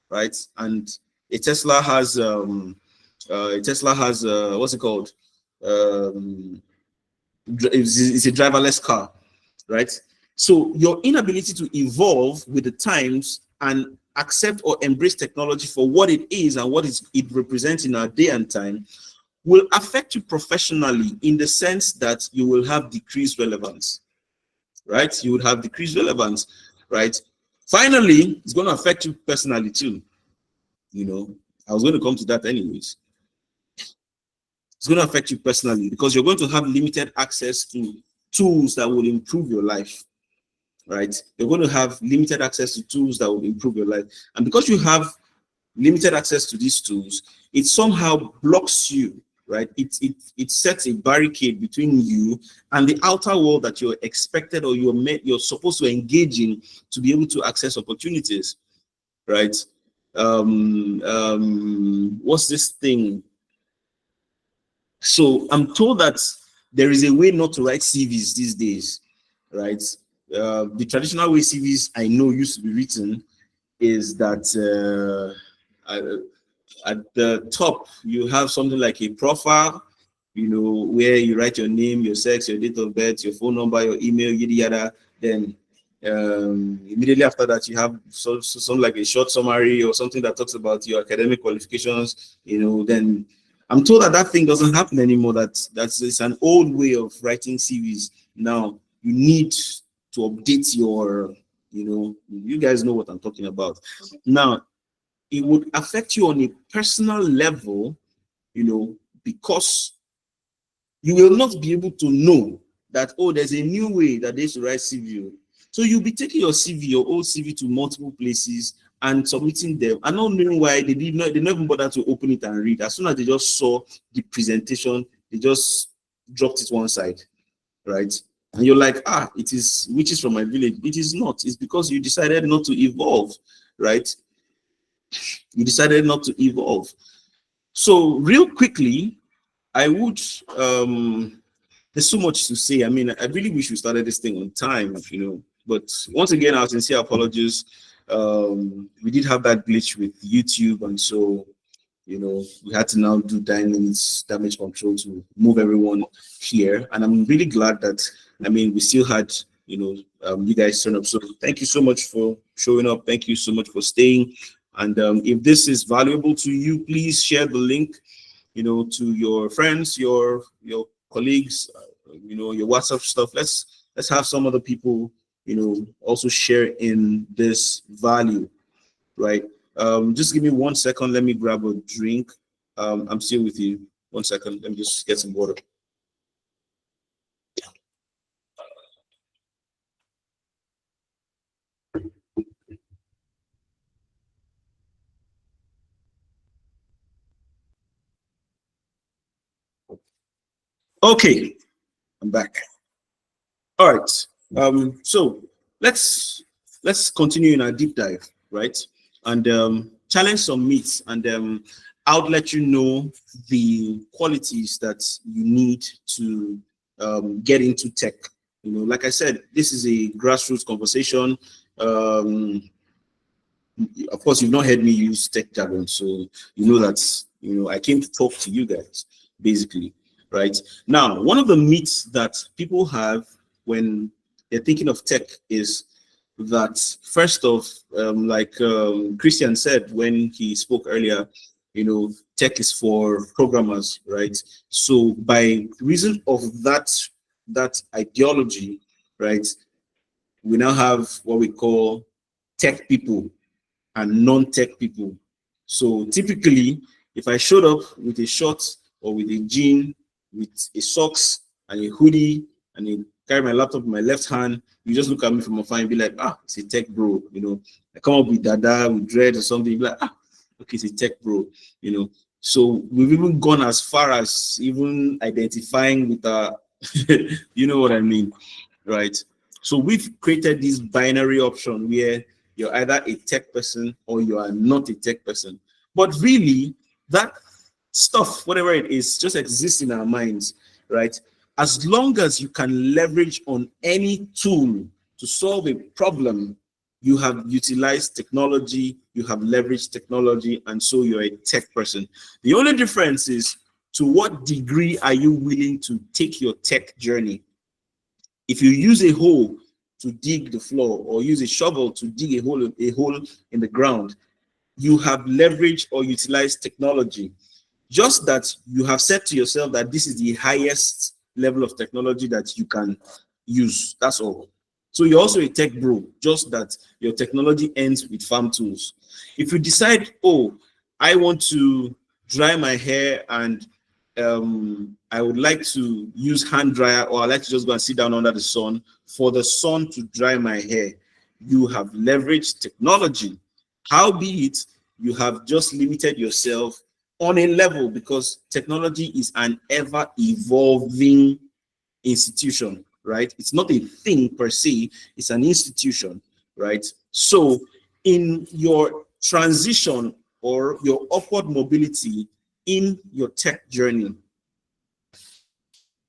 right? And a Tesla has what's it called? It's a driverless car, right? So your inability to evolve with the times and accept or embrace technology for what it is and what it represents in our day and time will affect you professionally, in the sense that you will have decreased relevance, right? You would have decreased relevance, right? Finally, it's going to affect you personally too. You know, I was going to come to that anyways. It's going to affect you personally because you're going to have limited access to tools that will improve your life, right? You're going to have limited access to tools that will improve your life. And because you have limited access to these tools, it somehow blocks you, right? It sets a barricade between you and the outer world that you're expected or you're supposed to engage in to be able to access opportunities, right? What's this thing? So I'm told that there is a way not to write CVs these days, right? the traditional way CVs I know used to be written is that at the top you have something like a profile, where you write your name, your sex, your date of birth, your phone number, your email, yada yada. Then immediately after that, you have something like a short summary or something that talks about your academic qualifications. Then I'm told that thing doesn't happen anymore. It's an old way of writing CVs. Now you need to update your, you guys know what I'm talking about. Now it would affect you on a personal level, because you will not be able to know that, oh, there's a new way that they should write CV. So you'll be taking your CV, your old CV, to multiple places and submitting them, and not knowing why they never even bother to open it and read. As soon as they just saw the presentation, they just dropped it one side, right? And you're like, it is witches from my village. It is not. It's because you decided not to evolve, right? You decided not to evolve. So real quickly, I would, there's so much to say. I mean, I really wish we started this thing on time, but once again, our sincere apologies. We did have that glitch with YouTube, and so, we had to now do Dynamics damage control to move everyone here. And I'm really glad that, we still had, you guys turn up. So thank you so much for showing up. Thank you so much for staying. And if this is valuable to you, please share the link, to your friends, your colleagues, your WhatsApp stuff. Let's have some other people, also share in this value, right? Just give me 1 second. Let me grab a drink. I'm still with you. 1 second. Let me just get some water. Okay, I'm back. All right. So let's continue in our deep dive, right? And challenge some myths, and I'll let you know the qualities that you need to get into tech. Like I said, this is a grassroots conversation. Of course, you've not heard me use tech jargon, so you know that I came to talk to you guys, basically. Right now, one of the myths that people have when they're thinking of tech is that, first off, like Christian said when he spoke earlier, tech is for programmers, right? So by reason of that ideology, right, we now have what we call tech people and non-tech people. So typically, if I showed up with a short or with a jean, with a socks and a hoodie, and you carry my laptop in my left hand, you just look at me from afar and be like, it's a tech bro. I come up with dada, with dread or something, you be like, okay, it's a tech bro. So we've even gone as far as even identifying with our, you know what I mean, right? So we've created this binary option where you're either a tech person or you are not a tech person. But really, that stuff, whatever it is, just exists in our minds, right? As long as you can leverage on any tool to solve a problem, you have utilized technology, you have leveraged technology, and so you're a tech person. The only difference is, to what degree are you willing to take your tech journey? If you use a hoe to dig the floor, or use a shovel to dig a hole in the ground, you have leveraged or utilized technology. Just that you have said to yourself that this is the highest level of technology that you can use. That's all. So you're also a tech bro, just that your technology ends with farm tools. If you decide, I want to dry my hair and I would like to use hand dryer, or I like to just go and sit down under the sun for the sun to dry my hair, you have leveraged technology. Howbeit, you have just limited yourself on a level, because technology is an ever evolving institution, right? It's not a thing per se, it's an institution, right? So in your transition or your upward mobility in your tech journey,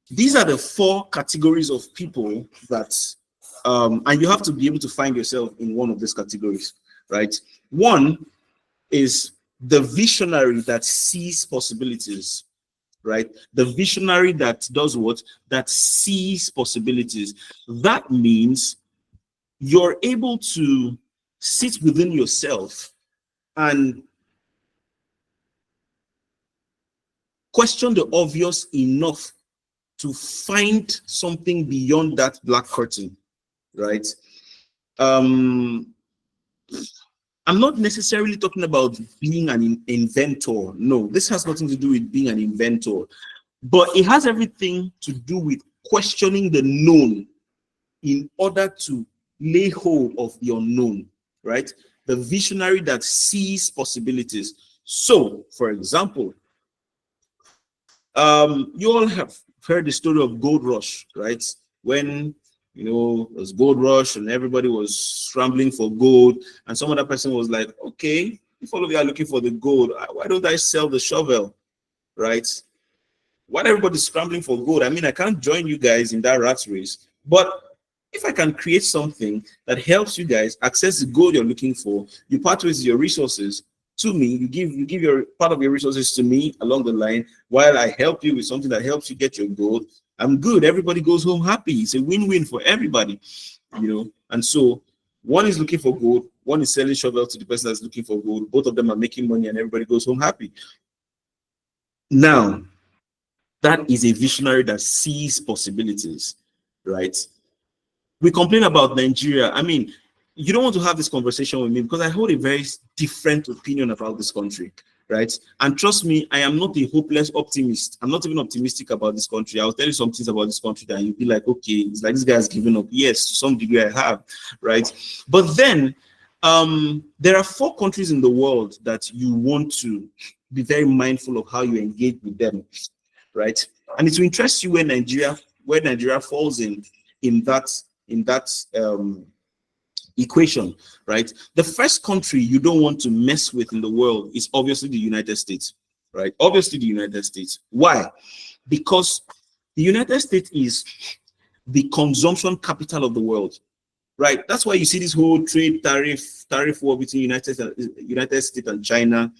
these are the 4 categories of people that And you have to be able to find yourself in one of these categories, right? One is the visionary that sees possibilities, right? The visionary that does what? That sees possibilities. That means you're able to sit within yourself and question the obvious enough to find something beyond that black curtain, right? I'm not necessarily talking about being an inventor. No, this has nothing to do with being an inventor, but it has everything to do with questioning the known in order to lay hold of the unknown, right? The visionary that sees possibilities. So, for example, you all have heard the story of gold rush, right? When it was gold rush and everybody was scrambling for gold, and some other person was like, okay, if all of you are looking for the gold, why don't I sell the shovel, right? Why everybody's scrambling for gold? I mean, I can't join you guys in that rat race, but if I can create something that helps you guys access the gold you're looking for, you part with your resources to me, you give your part of your resources to me along the line, while I help you with something that helps you get your gold. I'm good. Everybody goes home happy. It's a win-win for everybody, And so one is looking for gold, one is selling shovel to the person that's looking for gold. Both of them are making money, and everybody goes home happy. Now, that is a visionary that sees possibilities, right? We complain about Nigeria. I mean, you don't want to have this conversation with me because I hold a very different opinion about this country, right? And trust me, I am not a hopeless optimist. I'm not even optimistic about this country. I'll tell you some things about this country that you'll be like, okay, it's like this guy has given up. Yes, to some degree I have, right? But then there are 4 countries in the world that you want to be very mindful of how you engage with them, right? And it will interest you where Nigeria falls in that equation, right? The first country you don't want to mess with in the world is obviously the United States, right? Obviously the United States. Why? Because the United States is the consumption capital of the world, right? That's why you see this whole trade tariff war between United States and China,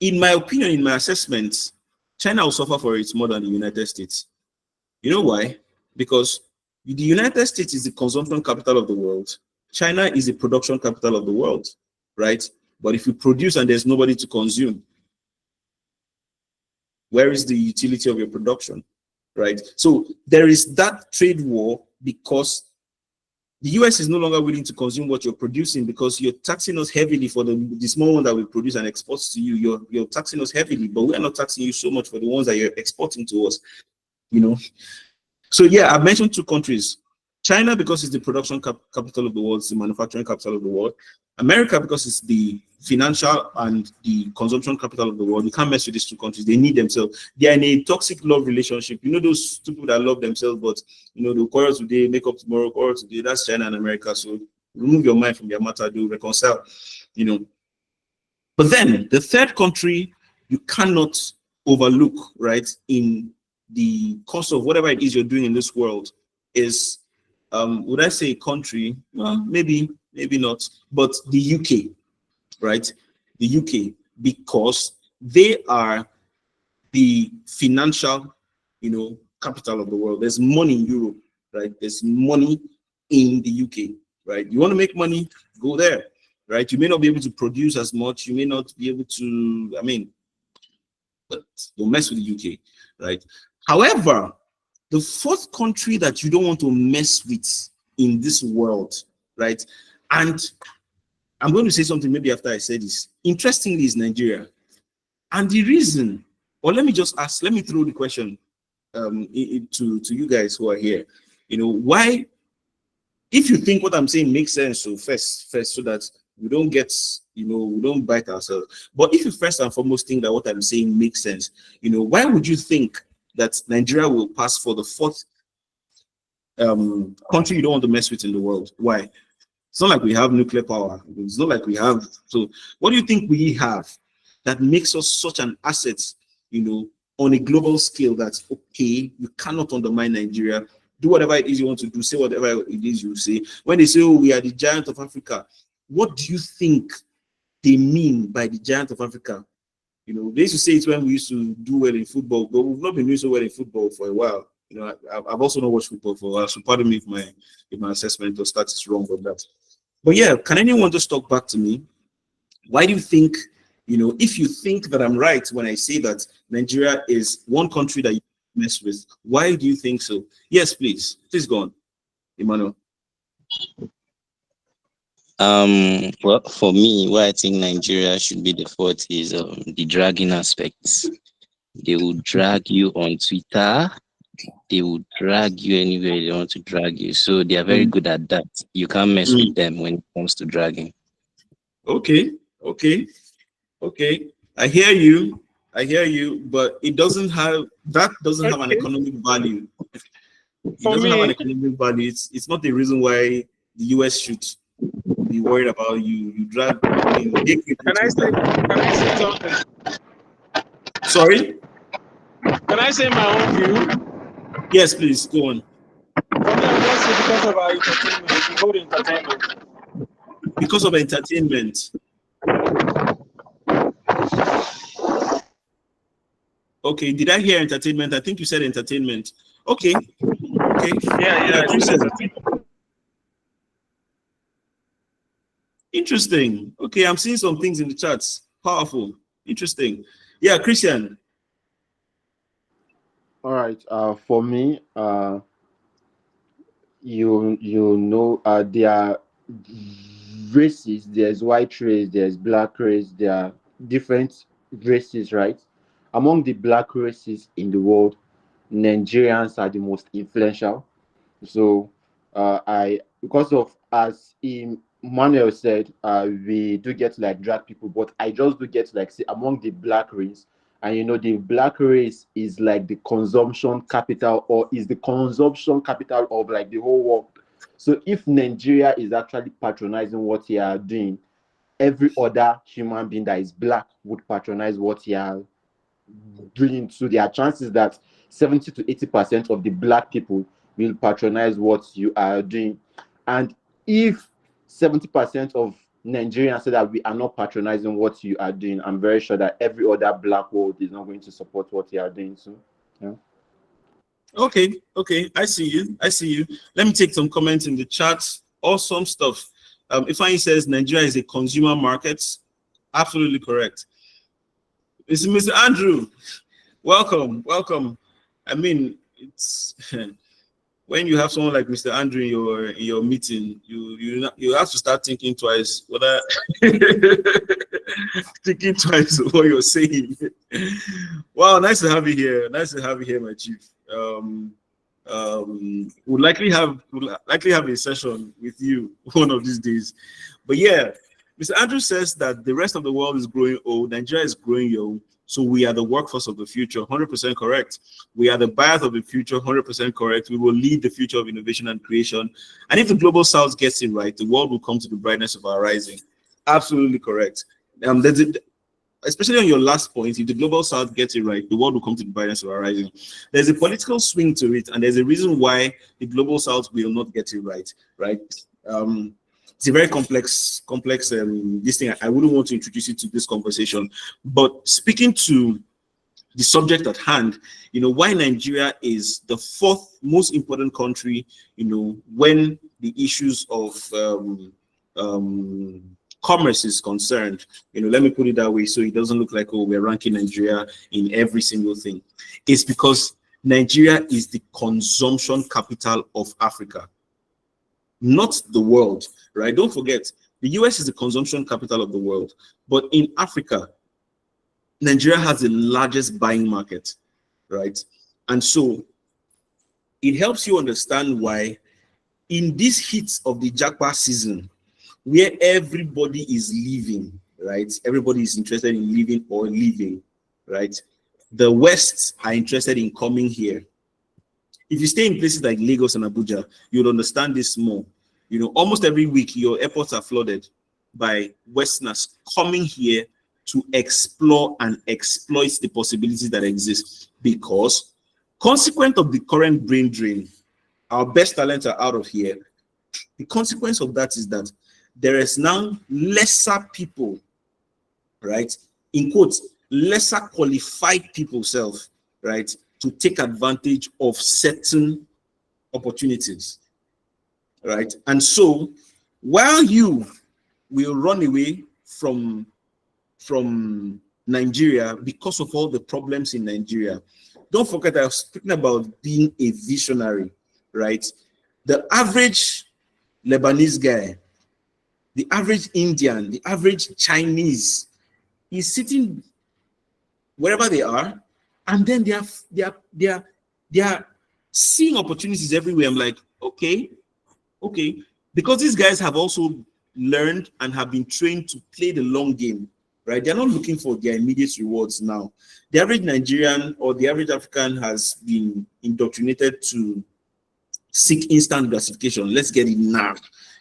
In my opinion, in my assessment, China will suffer for it more than the United States. You know why? Because the United States is the consumption capital of the world. China is the production capital of the world, right? But if you produce and there's nobody to consume, where is the utility of your production, right? So there is that trade war because the US is no longer willing to consume what you're producing because you're taxing us heavily for the small one that we produce and export to you. You're taxing us heavily, but we're not taxing you so much for the ones that you're exporting to us, So yeah, I've mentioned 2 countries. China because it's the production capital of the world, it's the manufacturing capital of the world. America because it's the financial and the consumption capital of the world. You can't mess with these 2 countries. They need themselves. They are in a toxic love relationship. Those 2 people that love themselves, but they'll quarrel today, make up tomorrow, quarrel today. That's China and America. So remove your mind from their matter, do reconcile, But then the third country you cannot overlook, right, in the course of whatever it is you're doing in this world is, would I say country? Well, maybe not, but the UK, right? The UK, because they are the financial, capital of the world. There's money in Europe, right? There's money in the UK, right? You want to make money, go there, right? You may not be able to produce as much. You may not be able to, but don't mess with the UK, right? However, the 4th country that you don't want to mess with in this world, right? And I'm going to say something maybe after I say this. Interestingly, is Nigeria. And the reason, or let me throw the question to you guys who are here. Why, if you think what I'm saying makes sense, so first, so that we don't get, we don't bite ourselves. But if you first and foremost think that what I'm saying makes sense, why would you think that Nigeria will pass for the 4th country you don't want to mess with in the world? Why? It's not like we have nuclear power. It's not like we have. So what do you think we have that makes us such an asset, on a global scale that's okay. You cannot undermine Nigeria. Do whatever it is you want to do, say whatever it is you say. When they say, oh, we are the giant of Africa, what do you think they mean by the giant of Africa? You know, they used to say it when we used to do well in football, but we've not been doing so well in football for a while. You know, I've also not watched football for a while, so pardon me if my assessment or stats is wrong on that. But yeah, can anyone just talk back to me? Why do you think, you know, if you think that I'm right when I say that Nigeria is one country that you mess with, why do you think so? Yes, please go on, Emmanuel. Well, for me, why I think Nigeria should be the fourth is the dragging aspects. They will drag you on Twitter. They will drag you anywhere they want to drag you. So they are very good at that. You can't mess with them when it comes to dragging. Okay. I hear you, but it doesn't have an economic value. It doesn't have an economic value. It's not the reason why the US should be worried about you. You drag. Can I say something? Sorry? Can I say my own view? Yes, please go on. For me, I'm just saying because of our entertainment. We go to entertainment. Because of entertainment. Okay, did I hear entertainment? I think you said entertainment. Okay. Yeah. Interesting. Okay, I'm seeing some things in the chats. Powerful. Interesting. Yeah, Christian. All right. For me, you know, there are races. There's white race. There's black race. There are different races, right? Among the black races in the world, Nigerians are the most influential. So, because of, as Emmanuel said, we do get to like drag people, but I just do get to like say among the black race, and you know, the black race is like the consumption capital, or is the consumption capital of like the whole world. So if Nigeria is actually patronizing what you are doing, every other human being that is black would patronize what you are doing. So there are chances that 70 to 80% of the black people will patronize what you are doing. And if 70% of Nigerians say that we are not patronizing what you are doing, I'm very sure that every other black world is not going to support what you are doing. So, yeah. Okay, I see you. Let me take some comments in the chat. Awesome stuff. Ifeanyi says Nigeria is a consumer market. Absolutely correct. Mr. Andrew, welcome. I mean, it's when you have someone like Mr. Andrew in your meeting, you have to start thinking twice whether thinking twice what you're saying. Wow, nice to have you here. My chief. We'll likely have a session with you one of these days. But yeah, Mr. Andrew says that the rest of the world is growing old, Nigeria is growing young, so we are the workforce of the future. 100% correct. We are the buyers of the future. 100% correct. We will lead the future of innovation and creation. And if the global south gets it right, the world will come to the brightness of our rising. Absolutely correct. Especially on your last point, if the global south gets it right, the world will come to the brightness of our rising. There's a political swing to it, and there's a reason why the global south will not get it right. It's a very complex this thing. I wouldn't want to introduce you to this conversation, but speaking to the subject at hand, you know, why Nigeria is the fourth most important country, you know, when the issues of commerce is concerned, you know, let me put it that way so it doesn't look like, oh, we're ranking Nigeria in every single thing. It's because Nigeria is the consumption capital of Africa, not the world, right? Don't forget, the US is the consumption capital of the world, but in Africa, Nigeria has the largest buying market, right? And so it helps you understand why in this heat of the Japa season, where everybody is living, right? Everybody is interested in living or leaving, right? The West are interested in coming here. If you stay in places like Lagos and Abuja, you'll understand this more. You know, almost every week, your airports are flooded by Westerners coming here to explore and exploit the possibilities that exist, because consequent of the current brain drain, our best talents are out of here. The consequence of that is that there is now lesser people, right? In quotes, lesser qualified people self, right? To take advantage of certain opportunities, right? And so while you will run away from Nigeria because of all the problems in Nigeria, don't forget I was speaking about being a visionary, right? The average Lebanese guy, the average Indian, the average Chinese is sitting wherever they are, and then they are seeing opportunities everywhere. I'm like, okay, because these guys have also learned and have been trained to play the long game, right? They're not looking for their immediate rewards now. The average Nigerian or the average African has been indoctrinated to seek instant gratification. Let's get it now.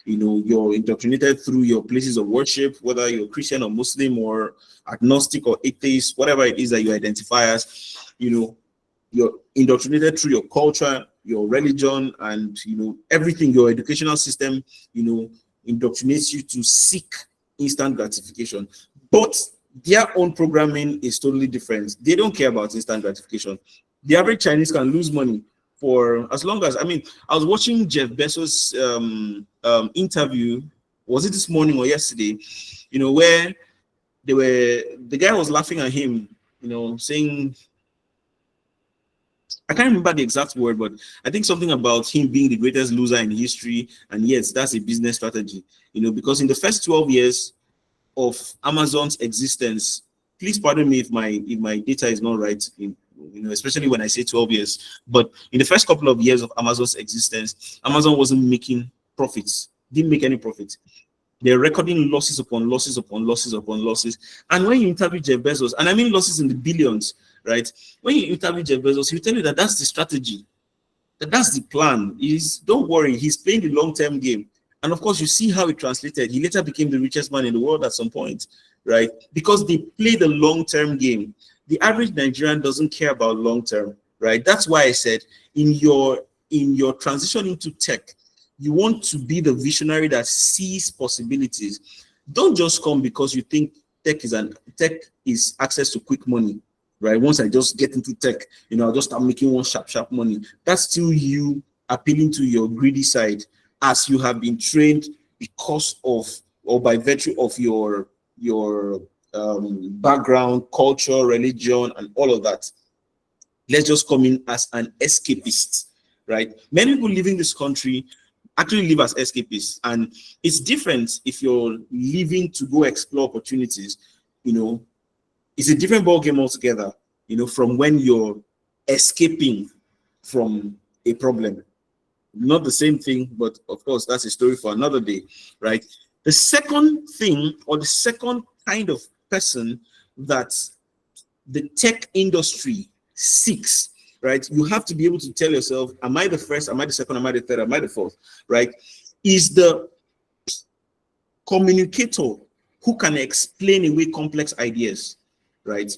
You know, you're indoctrinated through your places of worship, whether you're Christian or Muslim or agnostic or atheist, whatever it is that you identify as. You know, you're indoctrinated through your culture, your religion, and, you know, everything. Your educational system, you know, indoctrinates you to seek instant gratification. But their own programming is totally different. They don't care about instant gratification. The average Chinese can lose money for as long as, I mean, I was watching Jeff Bezos' interview, was it this morning or yesterday, you know, where the guy was laughing at him, you know, saying, I can't remember the exact word, but I think something about him being the greatest loser in history. And yes, that's a business strategy, you know, because in the first 12 years of Amazon's existence, please pardon me if my data is not right, you know, especially when I say 12 years, but in the first couple of years of Amazon's existence, Amazon wasn't making profits, didn't make any profits. They're recording losses upon losses upon losses upon losses. And when you interview Jeff Bezos, and I mean losses in the billions, right? When you interview Jeff Bezos, he'll tell you that that's the strategy, that's the plan. Don't worry, he's playing the long-term game. And of course, you see how it translated. He later became the richest man in the world at some point, right? Because they play the long-term game. The average Nigerian doesn't care about long-term, right? That's why I said in your transition into tech, you want to be the visionary that sees possibilities. Don't just come because you think tech is access to quick money, right? Once I just get into tech, you know, I'll just start making one sharp money. That's still you appealing to your greedy side, as you have been trained because of or by virtue of your background, culture, religion, and all of that. Let's just come in as an escapist, right? Many people living this country actually live as escapists, and it's different if you're leaving to go explore opportunities. You know, it's a different ball game altogether, you know, from when you're escaping from a problem. Not the same thing, but of course, that's a story for another day, right? The second thing, or the second kind of person that the tech industry seeks, right? You have to be able to tell yourself, am I the first, am I the second, am I the third, am I the fourth, right? Is the communicator who can explain away complex ideas, right?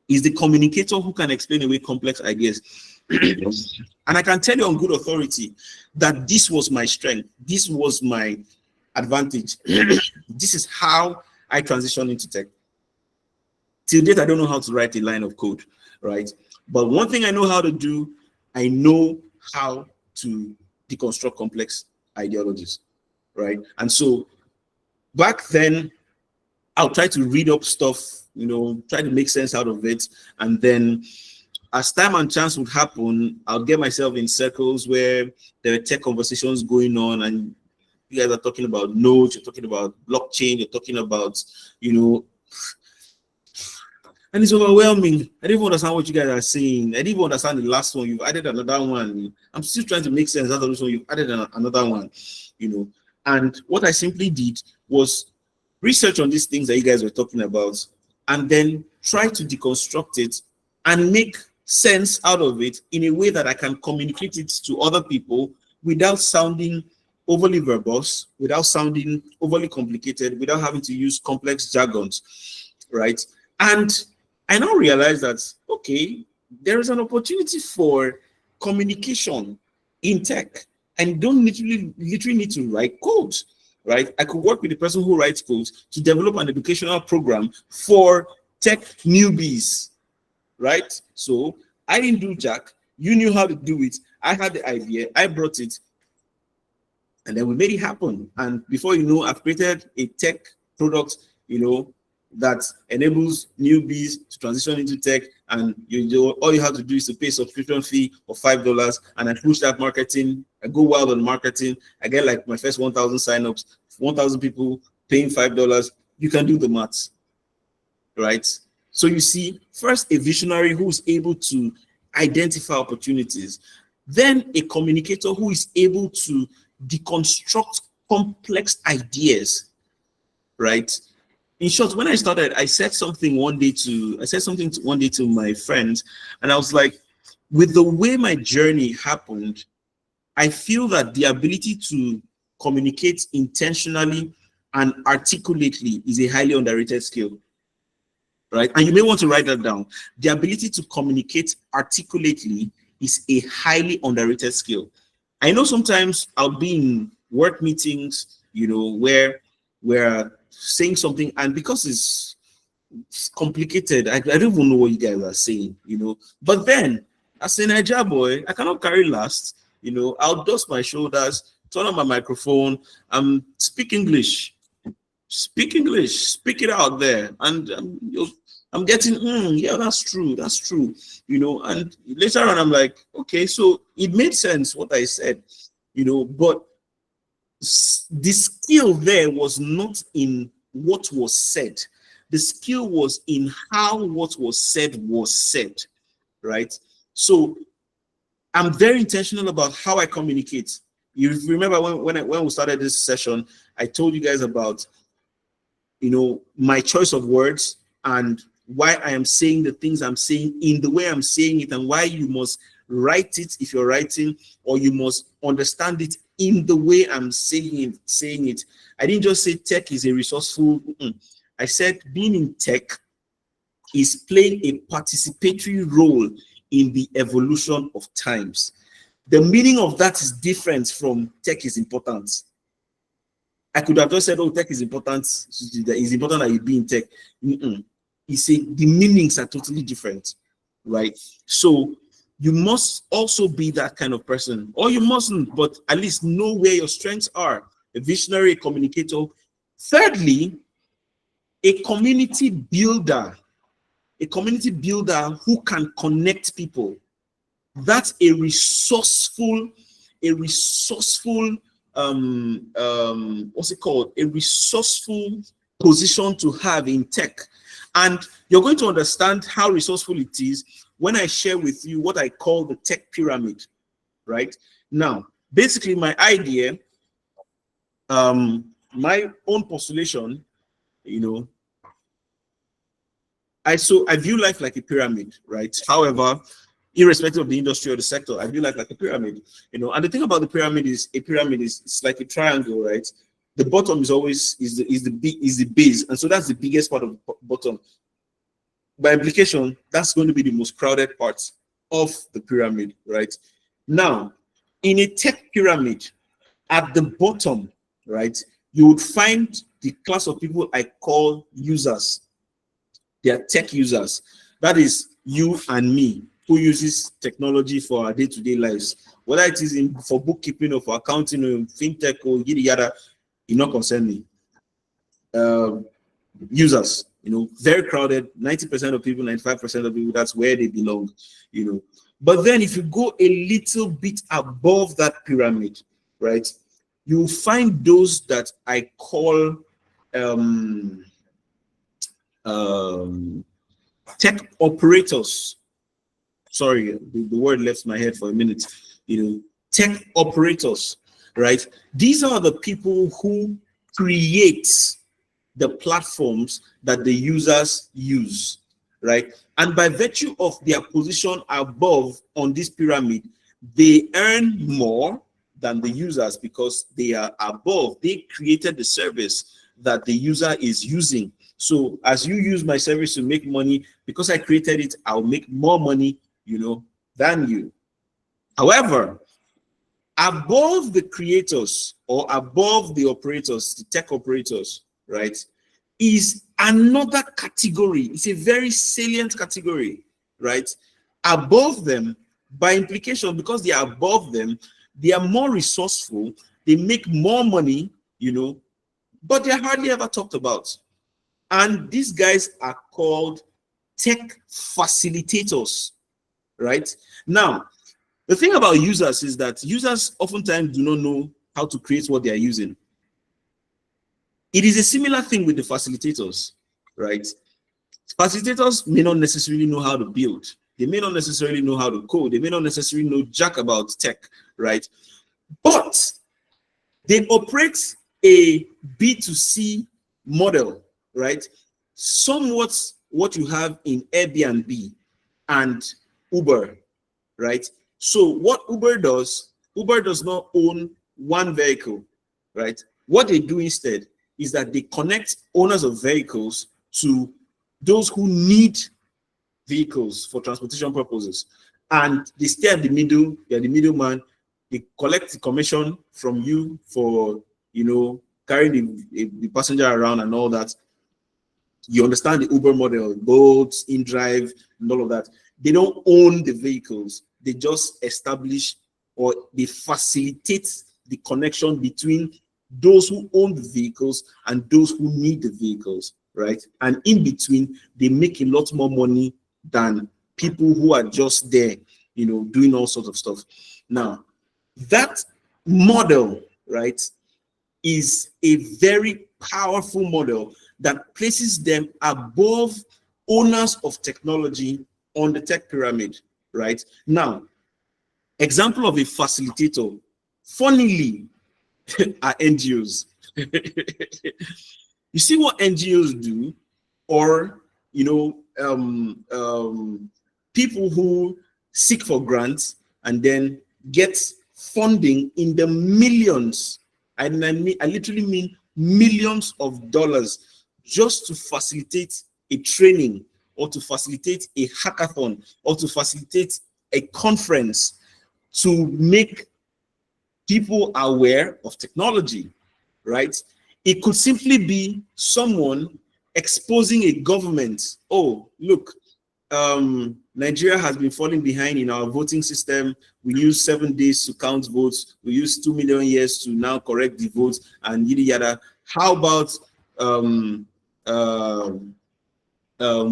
Is the communicator who can explain away complex ideas. And I can tell you on good authority that this was my strength. This was my advantage. This is how I transitioned into tech. Till date, I don't know how to write a line of code, right? But one thing I know how to do, I know how to deconstruct complex ideologies, right? And so back then, I'll try to read up stuff, you know, try to make sense out of it. And then as time and chance would happen, I'll get myself in circles where there are tech conversations going on, and you guys are talking about nodes, you're talking about blockchain, you're talking about, you know, and it's overwhelming. I didn't even understand what you guys are saying. I didn't even understand the last one. You've added another one. I'm still trying to make sense out of this one. You've added another one, you know. And what I simply did was research on these things that you guys were talking about, and then try to deconstruct it and make sense out of it in a way that I can communicate it to other people without sounding overly verbose, without sounding overly complicated, without having to use complex jargons. right? And I now realize that, okay, there is an opportunity for communication in tech, and don't literally need to write code, right? I could work with the person who writes codes to develop an educational program for tech newbies, right? So I didn't do jack. You knew how to do it. I had the idea. I brought it, and then we made it happen. And before you know, I've created a tech product, that enables newbies to transition into tech. And all you have to do is to pay a subscription fee of $5, and I push that marketing. I go wild on marketing. I get like my first 1,000 signups, 1,000 people paying $5. You can do the maths, right? So you see, first a visionary who's able to identify opportunities, then a communicator who is able to deconstruct complex ideas, right? In short, when I started, I said something one day to my friends, and I was like, with the way my journey happened, I feel that the ability to communicate intentionally and articulately is a highly underrated skill, right? And you may want to write that down. The ability to communicate articulately is a highly underrated skill. I know sometimes I'll be in work meetings, where we're saying something, and because it's complicated, I don't even know what you guys are saying, But then, as a Niger boy, I cannot carry last, I'll dust my shoulders, turn on my microphone, speak English, speak it out there, and I'm getting, yeah, that's true, and later on, I'm like, okay, so it made sense what I said, but the skill there was not in what was said. The skill was in how what was said, right? So I'm very intentional about how I communicate. You remember when we started this session, I told you guys about, my choice of words and why I am saying the things I'm saying in the way I'm saying it, and why you must write it if you're writing, or you must understand it in the way I'm saying it. I didn't just say tech is a resourceful. I said being in tech is playing a participatory role in the evolution of times. The meaning of that is different from tech is important. I could have just said, oh, tech is important. It's important that you be in tech. The meanings are totally different, right? So you must also be that kind of person, or you mustn't, but at least know where your strengths are. A visionary, a communicator. Thirdly, a community builder who can connect people. That's a resourceful, what's it called? A resourceful position to have in tech. And you're going to understand how resourceful it is when I share with you what I call the tech pyramid, right? Now, basically my idea, my own postulation, I view life like a pyramid, right? However, irrespective of the industry or the sector, I view life like a pyramid, and the thing about the pyramid is it's like a triangle, right? The bottom is always the base, and so that's the biggest part of the bottom. By implication, that's going to be the most crowded part of the pyramid, right? Now, in a tech pyramid, at the bottom, right, you would find the class of people I call users. They are tech users. That is you and me, who uses technology for our day-to-day lives. Whether it is for bookkeeping or for accounting or fintech or yada yada, it not concern me. Users, very crowded. 90% of people, 95% of people, that's where they belong. But then if you go a little bit above that pyramid, right, you'll find those that I call tech operators. Sorry, the word left my head for a minute. Tech operators, right? These are the people who create the platforms that the users use, right? And by virtue of their position above on this pyramid, they earn more than the users because they are above. They created the service that the user is using. So as you use my service to make money, because I created it, I'll make more money, than you. However, above the creators or above the operators, the tech operators, right, is another category. It's a very salient category, right? Above them, by implication, because they are above them, they are more resourceful, they make more money, but they're hardly ever talked about. And these guys are called tech facilitators, right? Now, the thing about users is that users oftentimes do not know how to create what they are using. It is a similar thing with the facilitators, right? Facilitators may not necessarily know how to build. They may not necessarily know how to code. They may not necessarily know jack about tech, right? But they operate a B2C model, right? Somewhat what you have in Airbnb and Uber, right? So what Uber does not own one vehicle, right? What they do instead is that they connect owners of vehicles to those who need vehicles for transportation purposes. And they stay at the middle, they're the middleman, they collect the commission from you for, carrying the passenger around and all that. You understand the Uber model, boats, InDrive, and all of that. They don't own the vehicles. They just establish or they facilitate the connection between those who own the vehicles and those who need the vehicles, right? And in between, they make a lot more money than people who are just there, doing all sorts of stuff. Now, that model, right, is a very powerful model that places them above owners of technology on the tech pyramid, right? Now, example of a facilitator, funnily, are NGOs. You see what NGOs do, or people who seek for grants and then get funding in the millions. I literally mean millions of dollars just to facilitate a training or to facilitate a hackathon or to facilitate a conference to make people aware of technology, right? It could simply be someone exposing a government. Oh, look, Nigeria has been falling behind in our voting system. We use 7 days to count votes. We use 2 million years to now correct the votes and yada yada. How about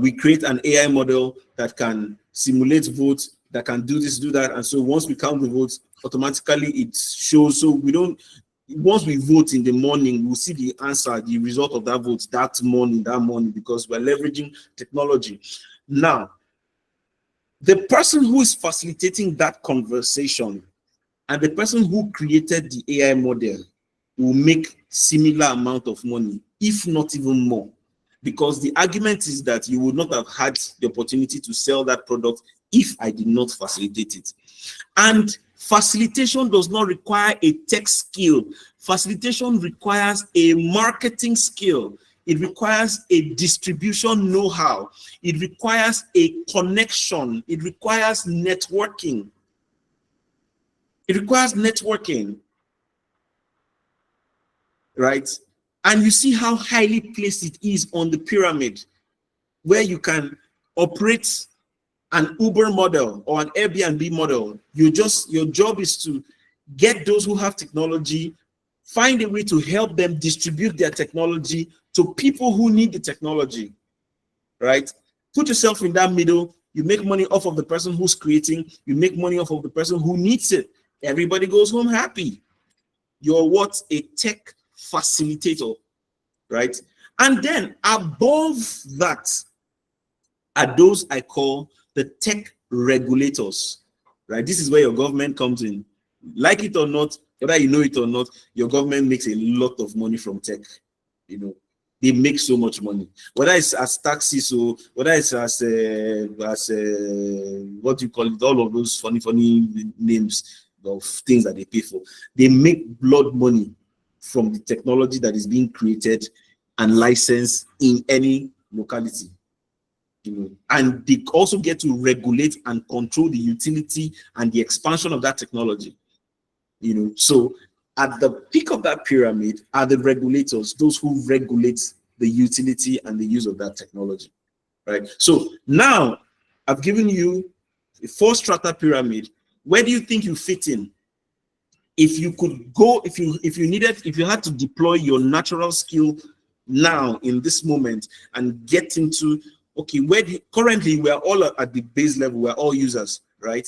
we create an AI model that can simulate votes, that can do this, do that, and so once we count the votes, automatically it shows. So we don't. Once we vote in the morning, we'll see the answer, the result of that vote that morning, because we're leveraging technology. Now, the person who is facilitating that conversation and the person who created the AI model will make similar amount of money, if not even more, because the argument is that you would not have had the opportunity to sell that product if I did not facilitate it. And facilitation does not require a tech skill. Facilitation requires a marketing skill. It requires a distribution know-how. It requires a connection. It requires networking. Right? And you see how highly placed it is on the pyramid, where you can operate an Uber model or an Airbnb model. Your job is to get those who have technology, find a way to help them distribute their technology to people who need the technology, right? Put yourself in that middle. You make money off of the person who's creating. You make money off of the person who needs it. Everybody goes home happy. You're what? A tech facilitator, right? And then above that are those I call the tech regulators, right? This is where your government comes in. Like it or not, whether you know it or not, your government makes a lot of money from tech. They make so much money. Whether it's as taxes or whether it's as what do you call it, all of those funny names of things that they pay for. They make blood money from the technology that is being created and license in any locality. And they also get to regulate and control the utility and the expansion of that technology. So at the peak of that pyramid are the regulators, those who regulate the utility and the use of that technology, right? So now I've given you a 4-strata pyramid. Where do you think you fit in? If you could go, if you had to deploy your natural skill now in this moment and get into, okay, currently we're all at the base level, we're all users, right?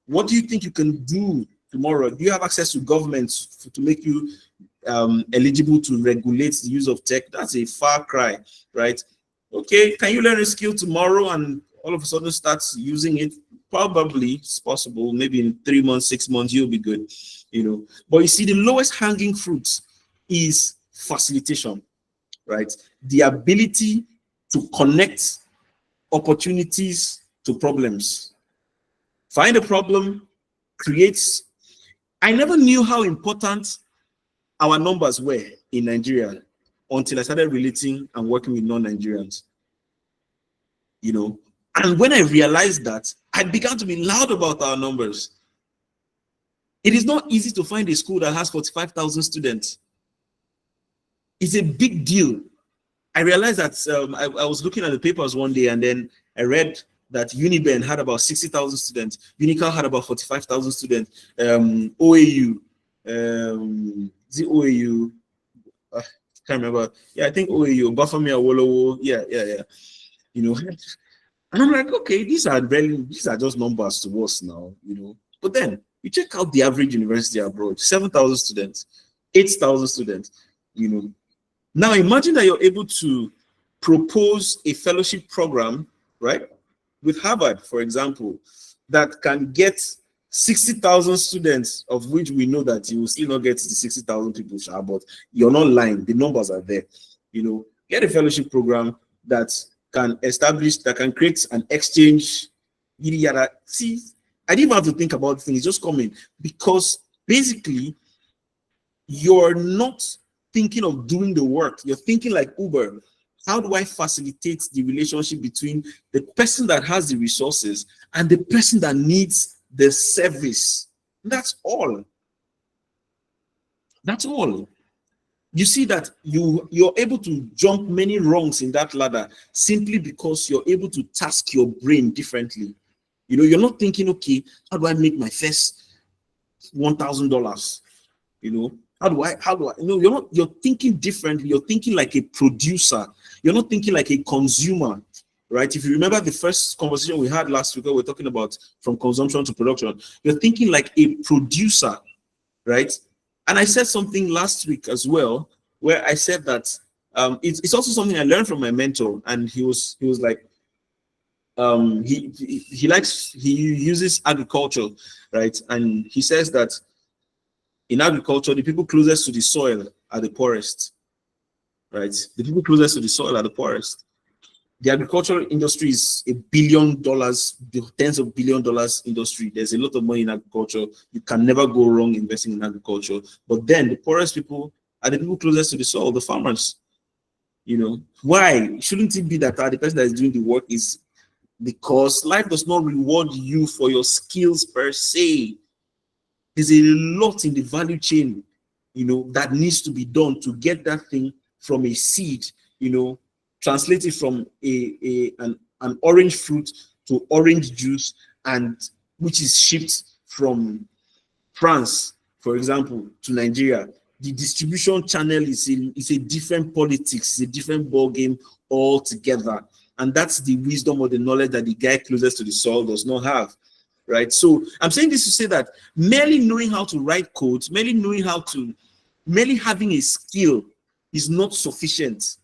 What do you think you can do tomorrow? Do you have access to governments to make you eligible to regulate the use of tech? That's a far cry, right? Okay, can you learn a skill tomorrow and all of a sudden start using it? Probably it's possible. Maybe in 3 months, 6 months, you'll be good, But you see, the lowest hanging fruit is facilitation, right? The ability to connect opportunities to problems. Find a problem, creates. I never knew how important our numbers were in Nigeria until I started relating and working with non-Nigerians. And when I realized that, I began to be loud about our numbers. It is not easy to find a school that has 45,000 students. It's a big deal. I realized that I was looking at the papers one day and then I read that Uniben had about 60,000 students. Unical had about 45,000 students. OAU, the OAU, I can't remember. Yeah, I think OAU, Bafemi Awolowo. Yeah. And I'm like, okay, these are just numbers to us now, But then you check out the average university abroad, 7,000 students, 8,000 students, Now imagine that you're able to propose a fellowship program, right, with Harvard, for example, that can get 60,000 students, of which we know that you will still not get the 60,000 people, but you're not lying. The numbers are there. Get a fellowship program that can establish, that can create an exchange. See, I didn't even have to think about things, just coming, because basically you're not thinking of doing the work. You're thinking like Uber. How do I facilitate the relationship between the person that has the resources and the person that needs the service? That's all. That's all. You see that you're able to jump many rungs in that ladder simply because you're able to task your brain differently. You're not thinking, okay, how do I make my first $1,000? How do I? You're thinking differently. You're thinking like a producer. You're not thinking like a consumer, right? If you remember the first conversation we had last week, we were talking about from consumption to production. You're thinking like a producer, right? And I said something last week as well, where I said that it's also something I learned from my mentor, and he was like, he uses agriculture, right? And he says that in agriculture, the people closest to the soil are the poorest, right? The people closest to the soil are the poorest. The agricultural industry is $1 billion, tens of $1 billion industry. There's a lot of money in agriculture. You can never go wrong investing in agriculture. But then the poorest people are the people closest to the soil, the farmers. Why? Shouldn't it be that the person that is doing the work is because life does not reward you for your skills per se. There's a lot in the value chain, that needs to be done to get that thing from a seed, translate it from an orange fruit to orange juice, and which is shipped from France, for example, to Nigeria. The distribution channel is a different politics, it's a different ball game altogether. And that's the wisdom or the knowledge that the guy closest to the soil does not have, right? So I'm saying this to say that merely knowing how to write codes, merely having a skill is not sufficient,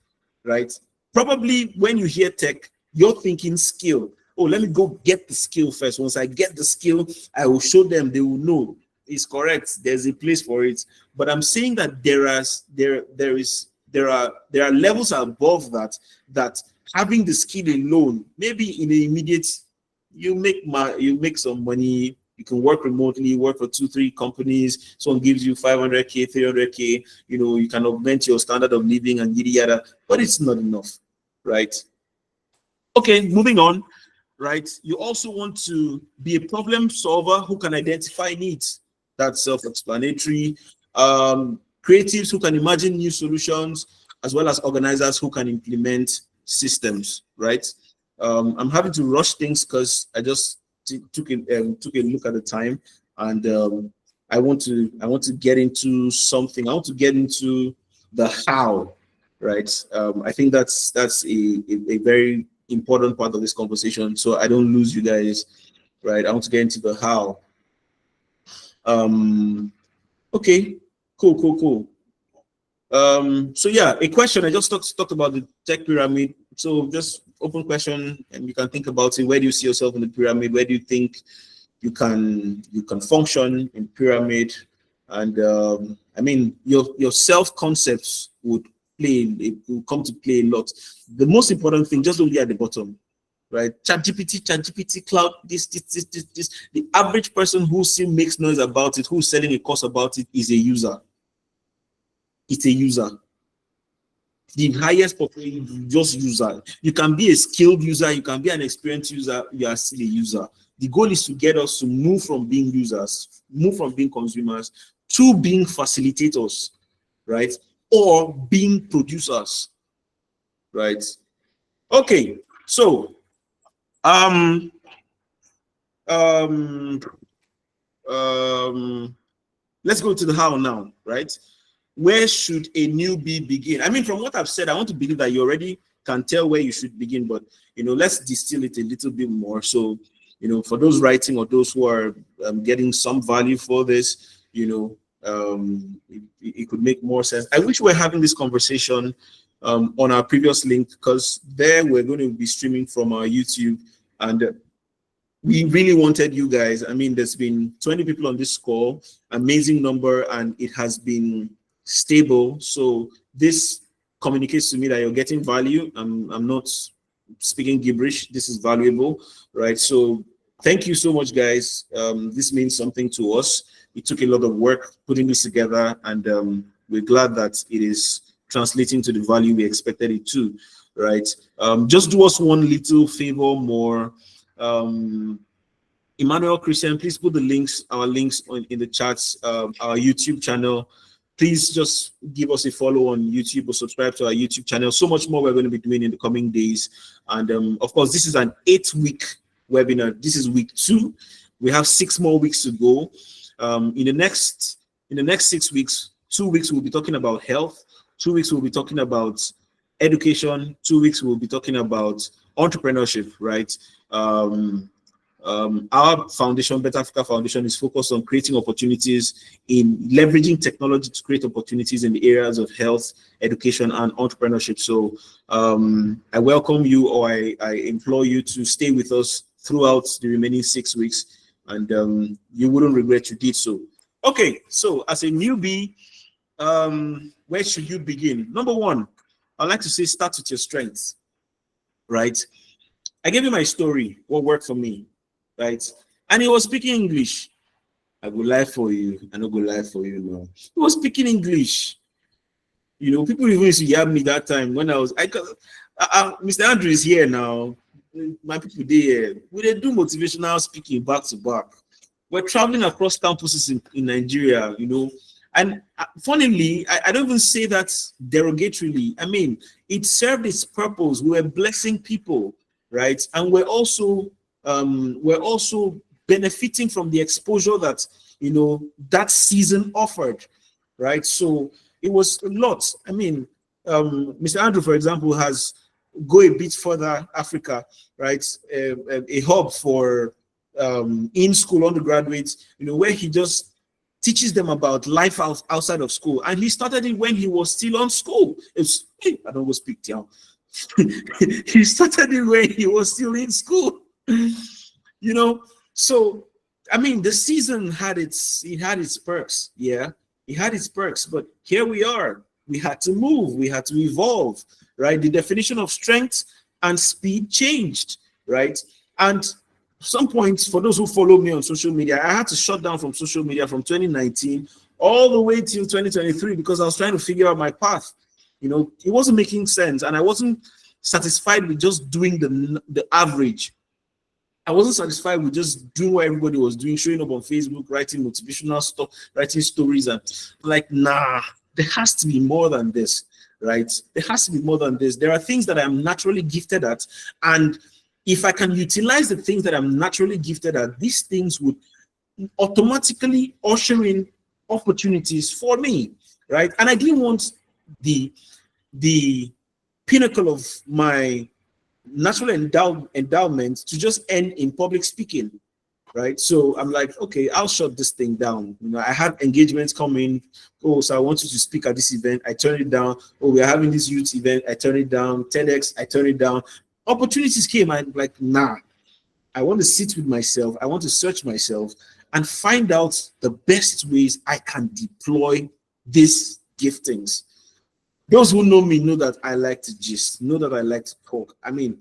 right? Probably when you hear tech, you're thinking skill. Oh, let me go get the skill first. Once I get the skill, I will show them, they will know. It's correct. There's a place for it. But I'm saying that there are levels above that having the skill alone, maybe in the immediate, you make some money, You can work remotely, work for 2-3 companies. Someone gives you 500K, 300K. You can augment your standard of living and yada yada, but it's not enough, right? Okay, moving on, right? You also want to be a problem solver who can identify needs. That's self-explanatory. Creatives who can imagine new solutions, as well as organizers who can implement systems, right? I'm having to rush things because I just took a look at the time, and I want to get into something. I want to get into the how, right? I think that's a very important part of this conversation, so I don't lose you guys, right? I want to get into the how. Okay, cool. So yeah, a question. I just talked about the tech pyramid. So just open question, and you can think about it. Where do you see yourself in the pyramid? Where do you think you can function in pyramid? And I mean, your self concepts would come to play a lot. The most important thing, just don't be at the bottom, right? ChatGPT, cloud, this. The average person who still makes noise about it, who's selling a course about it, is a user. It's a user. The highest population, just user. You can be a skilled user, you can be an experienced user, you are still a user. The goal is to get us to move from being users, move from being consumers to being facilitators, right? Or being producers, right? Okay, so let's go to the how now, right? Where should a newbie begin? I mean, from what I've said, I want to believe that you already can tell where you should begin, but let's distill it a little bit more. So, for those writing or those who are getting some value for this, it could make more sense. I wish we were having this conversation on our previous link, because there we're going to be streaming from our YouTube, and we really wanted you guys. I mean, there's been 20 people on this call, amazing number, and it has been stable. So this communicates to me that you're getting value. I'm not speaking gibberish. This is valuable, right? So thank you so much, guys. This means something to us. It took a lot of work putting this together, and we're glad that it is translating to the value we expected it to, right? Just do us one little favor more. Emmanuel, Christian, please put our links in the chats. Our YouTube channel, please just give us a follow on YouTube or subscribe to our YouTube channel. So much more we're going to be doing in the coming days. And of course, this is an 8-week webinar. This is week 2. We have 6 more weeks to go. In the next 6 weeks, 2 weeks we'll be talking about health. 2 weeks we'll be talking about education. 2 weeks we'll be talking about entrepreneurship, right? Our foundation, Better Africa Foundation, is focused on creating opportunities, in leveraging technology to create opportunities in the areas of health, education, and entrepreneurship. So I welcome you, or I implore you to stay with us throughout the remaining 6 weeks, and you wouldn't regret you did so. Okay, so as a newbie, where should you begin? Number one, I'd like to say start with your strengths, right? I gave you my story, what worked for me, right? And he was speaking English. I will lie for you. I don't go lie for you now. He was speaking English. People even used to yab me that time when Mr. Andrew is here now. My people there. We did do motivational speaking back to back. We're traveling across campuses in Nigeria, And funnily, I don't even say that derogatorily. I mean, it served its purpose. We were blessing people, right? And we're also benefiting from the exposure that that season offered, right? So it was a lot. I mean, Mr. Andrew, for example, has go a bit further Africa, right? A hub for in-school undergraduates, where he just teaches them about life outside of school. And he started it when he was still on school. I don't go speak down. He started it when he was still in school. So I mean, the season had its perks. Yeah, it had its perks, but here we are. We had to move, we had to evolve, right? The definition of strength and speed changed, right? And some points, for those who follow me on social media, I had to shut down from social media from 2019 all the way till 2023 because I was trying to figure out my path. You know, it wasn't making sense, and I wasn't satisfied with just doing the average. I wasn't satisfied with just doing what everybody was doing, showing up on Facebook, writing motivational stuff, writing stories, and like, nah, there has to be more than this, right? There has to be more than this. There are things that I'm naturally gifted at, and if I can utilize the things that I'm naturally gifted at, these things would automatically usher in opportunities for me, right? And I didn't want the pinnacle of my natural endowment to just end in public speaking, right? So I'm like, okay, I'll shut this thing down. You know, I had engagements coming. Oh, so I want you to speak at this event. I turn it down. Oh, we're having this youth event. I turn it down. TEDx, I turn it down. Opportunities came. I'm like, nah, I want to sit with myself. I want to search myself and find out the best ways I can deploy these giftings. Those who know me know that I like to gist, know that I like to talk. I mean,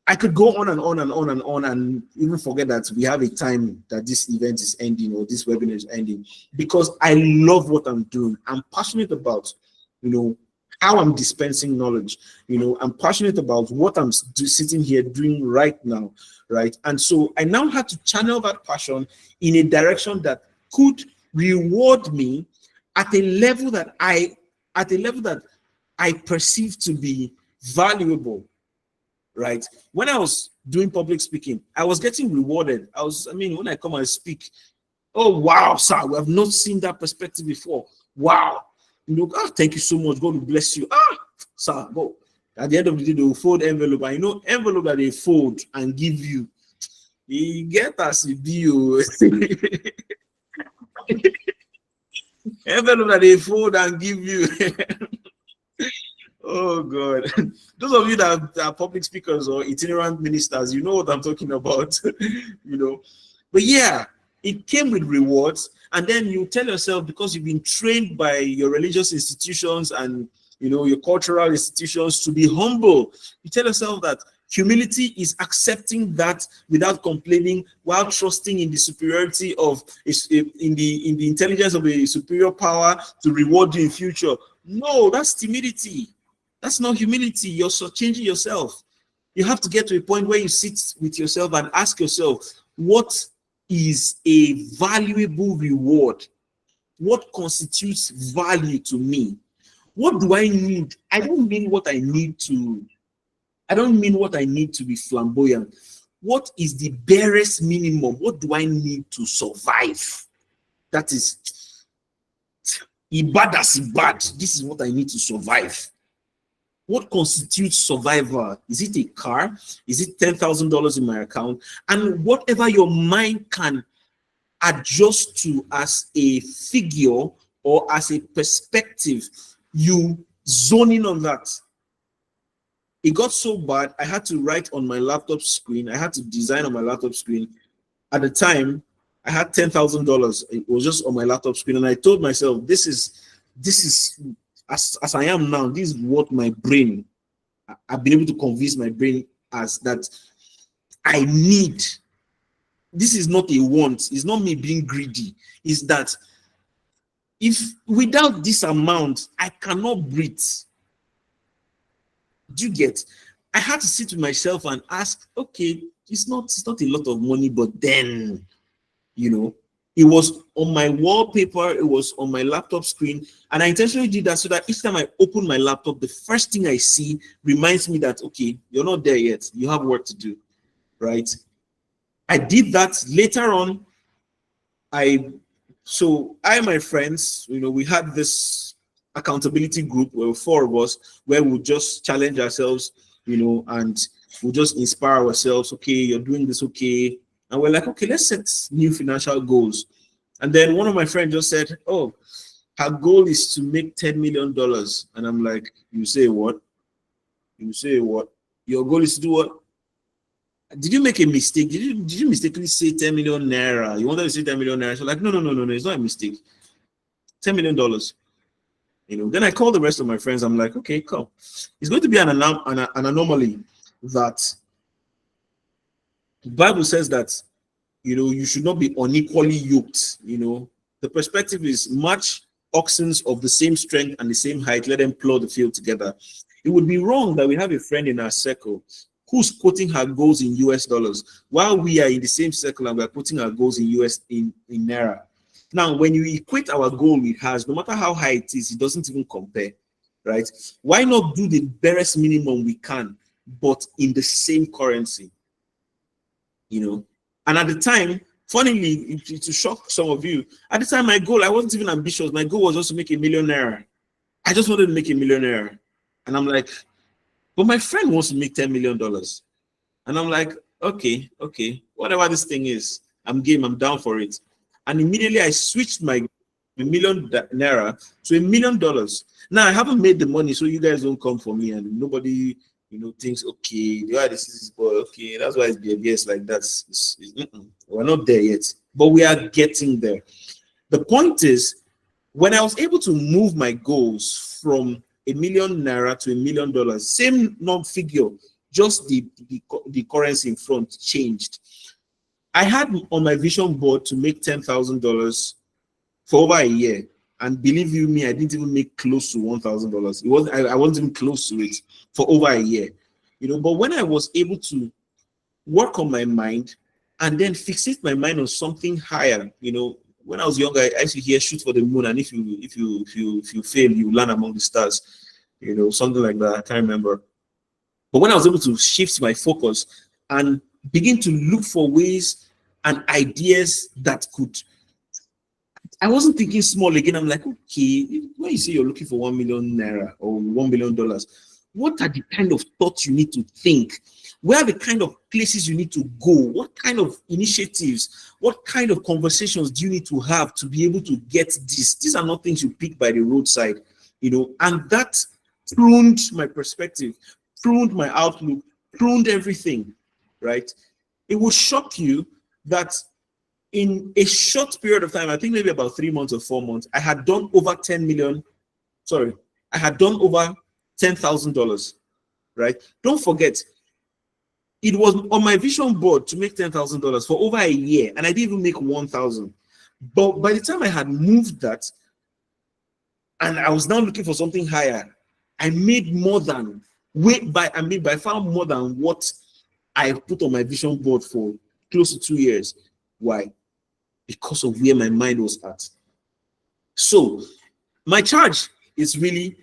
I could go on and on and on and on and even forget that we have a time that this event is ending or this webinar is ending, because I love what I'm doing. I'm passionate about, you know, how I'm dispensing knowledge. You know, I'm passionate about what I'm sitting here doing right now, right? And so I now had to channel that passion in a direction that could reward me at a level that I perceive to be valuable, right? When I was doing public speaking, I was getting rewarded. When I come and speak, oh, wow, sir, we have not seen that perspective before. Wow. You know, thank you so much. God will bless you. Sir, go. At the end of the day, they will fold envelope. And you know, envelope that they fold and give you, you get as a deal. Envelope that they fold and give you. Oh God. Those of you that are public speakers or itinerant ministers, you know what I'm talking about. You know. But yeah, it came with rewards. And then you tell yourself, because you've been trained by your religious institutions and, you know, your cultural institutions to be humble, you tell yourself that humility is accepting that without complaining, while trusting in the superiority of in the intelligence of a superior power to reward you in future. No, that's timidity. That's not humility. You're changing yourself. You have to get to a point where you sit with yourself and ask yourself, what is a valuable reward? What constitutes value to me? What do I need? I don't mean what I need to be flamboyant. What is the barest minimum? What do I need to survive? That is ibad as ibad. This is what I need to survive. What constitutes survival? Is it a car? Is it $10,000 in my account? And whatever your mind can adjust to as a figure or as a perspective, you zone in on that. It got so bad, I had to write on my laptop screen. I had to design on my laptop screen. At the time, I had $10,000. It was just on my laptop screen. And I told myself, this is as I am now, this is what my brain, I've been able to convince my brain as that I need. This is not a want. It's not me being greedy. It's that if without this amount, I cannot breathe. Do you get? I had to sit with myself and ask, okay, it's not a lot of money, but then, you know, it was on my wallpaper, it was on my laptop screen, and I intentionally did that so that each time I open my laptop, the first thing I see reminds me that, okay, you're not there yet, you have work to do, right? I did that. Later on, I and my friends, you know, we had this accountability group where 4 of us, where we just challenge ourselves, you know, and we just inspire ourselves. Okay, you're doing this, okay. And we're like, okay, let's set new financial goals. And then one of my friends just said, oh, her goal is to make $10 million. And I'm like, you say what? You say what? Your goal is to do what? Did you make a mistake? Did you mistakenly say 10 million naira? You wanted to say 10 million naira? So like, no, it's not a mistake. $10 million. You know, then I called the rest of my friends. I'm like, okay, come. It's going to be an anomaly that The Bible says that, you should not be unequally yoked. The perspective is match oxen of the same strength and the same height, let them plow the field together. It would be wrong that we have a friend in our circle who's quoting her goals in US dollars while we are in the same circle and we're putting our goals in US in Naira. Now, when you equate our goal with hers, no matter how high it is, it doesn't even compare, right? Why not do the barest minimum we can, but in the same currency? And at the time, funnily, to shock some of you, at the time, my goal, I wasn't even ambitious. My goal was just to make $1 million. I just wanted to make $1 million. And I'm like, but my friend wants to make $10 million. And I'm like, okay, whatever this thing is, I'm game, I'm down for it. And immediately I switched my $1 million Naira to $1 million. Now I haven't made the money, so you guys don't come for me, and nobody thinks, okay, this is boy, okay, that's why it's BBS like that. We're not there yet, but we are getting there. The point is, when I was able to move my goals from $1 million Naira to $1 million, same non-figure, just the currency in front changed. I had on my vision board to make $10,000 for over a year. And believe you me, I didn't even make close to $1,000. I wasn't even close to it for over a year. But when I was able to work on my mind and then fixate my mind on something higher, when I was younger, I used to hear shoot for the moon, and if you fail, you land among the stars, something like that. I can't remember. But when I was able to shift my focus and begin to look for ways and ideas that could, I wasn't thinking small again. I'm like, okay, when you say you're looking for $1 million Naira or $1 million, what are the kind of thoughts you need to think? Where are the kind of places you need to go? What kind of initiatives, what kind of conversations do you need to have to be able to get this? These are not things you pick by the roadside, and that pruned my perspective, pruned my outlook, pruned everything, right? It will shock you that in a short period of time, I think maybe about 3 months or 4 months, I had done over $10,000, right? Don't forget, it was on my vision board to make $10,000 for over a year, and I didn't even make 1,000. But by the time I had moved that, and I was now looking for something higher, I made by far more than what I put on my vision board for close to 2 years. Why? Because of where my mind was at. So my charge is really,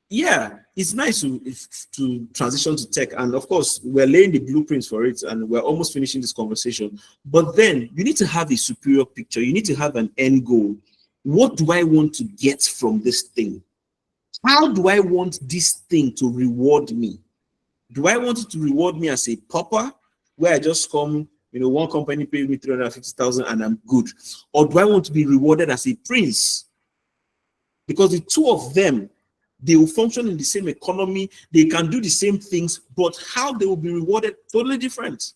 it's nice to transition to tech. And of course, we're laying the blueprints for it, and we're almost finishing this conversation. But then you need to have a superior picture. You need to have an end goal. What do I want to get from this thing? How do I want this thing to reward me? Do I want it to reward me as a pauper, where I just come, one company paid me $350,000 and I'm good? Or do I want to be rewarded as a prince? Because the two of them, they will function in the same economy, they can do the same things, but how they will be rewarded, totally different.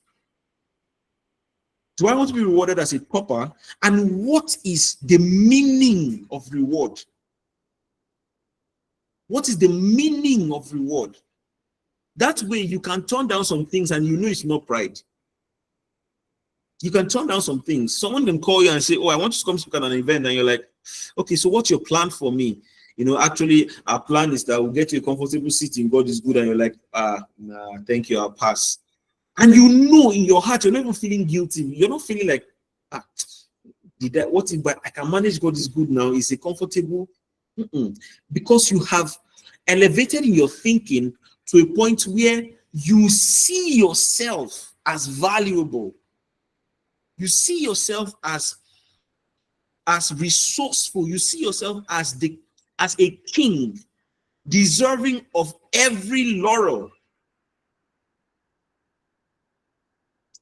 Do I want to be rewarded as a pauper? And what is the meaning of reward? What is the meaning of reward? That way you can turn down some things and it's not pride. You can turn down some things. Someone can call you and say, oh, I want you to come speak at an event. And you're like, okay, so what's your plan for me? Actually, our plan is that we'll get you a comfortable seat in God is good. And you're like, nah, thank you, I'll pass. And in your heart, you're not even feeling guilty. You're not feeling like, what if I can manage God is good now? Is it comfortable? Because you have elevated in your thinking to a point where you see yourself as valuable. You see yourself as resourceful. You see yourself as a king, deserving of every laurel.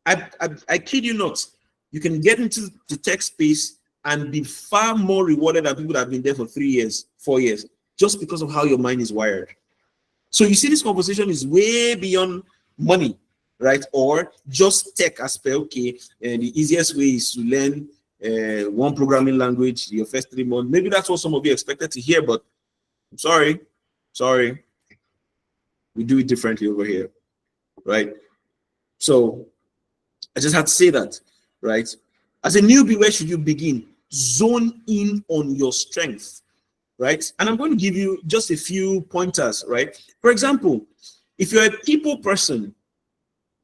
I kid you not. You can get into the tech space and be far more rewarded than people that have been there for 3 years, 4 years, just because of how your mind is wired. So you see, this conversation is way beyond money, right? Or just tech aspect. Okay, and the easiest way is to learn one programming language your first 3 months. Maybe that's what some of you expected to hear, but I'm sorry. We do it differently over here, right? So I just had to say that, right? As a newbie, where should you begin? Zone in on your strength, right? And I'm going to give you just a few pointers, right? For example, if you're a people person,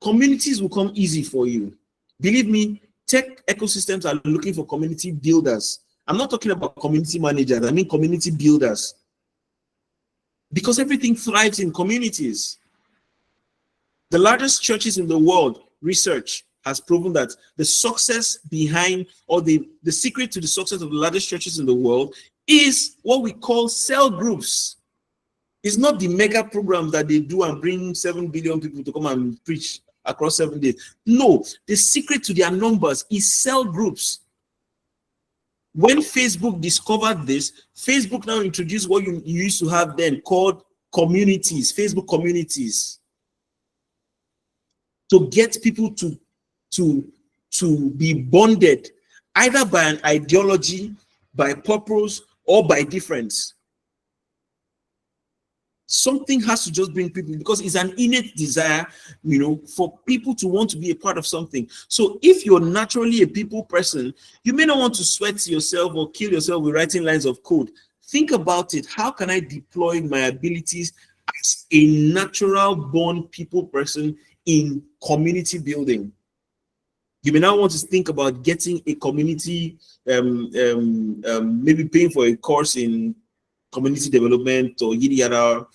communities will come easy for you. Believe me, tech ecosystems are looking for community builders. I'm not talking about community managers, I mean community builders. Because everything thrives in communities. The largest churches in the world, research has proven that the success behind, or the secret to the success of the largest churches in the world is what we call cell groups. It's not the mega programs that they do and bring 7 billion people to come and preach across 7 days. No, the secret to their numbers is cell groups. When Facebook discovered this, Facebook now introduced what you used to have then called communities, Facebook communities, to get people to be bonded either by an ideology, by purpose, or by difference. Something has to just bring people, because it's an innate desire, for people to want to be a part of something. So if you're naturally a people person, you may not want to sweat yourself or kill yourself with writing lines of code. Think about it. How can I deploy my abilities as a natural born people person in community building? You may now want to think about getting a community, maybe paying for a course in community development or yada yada.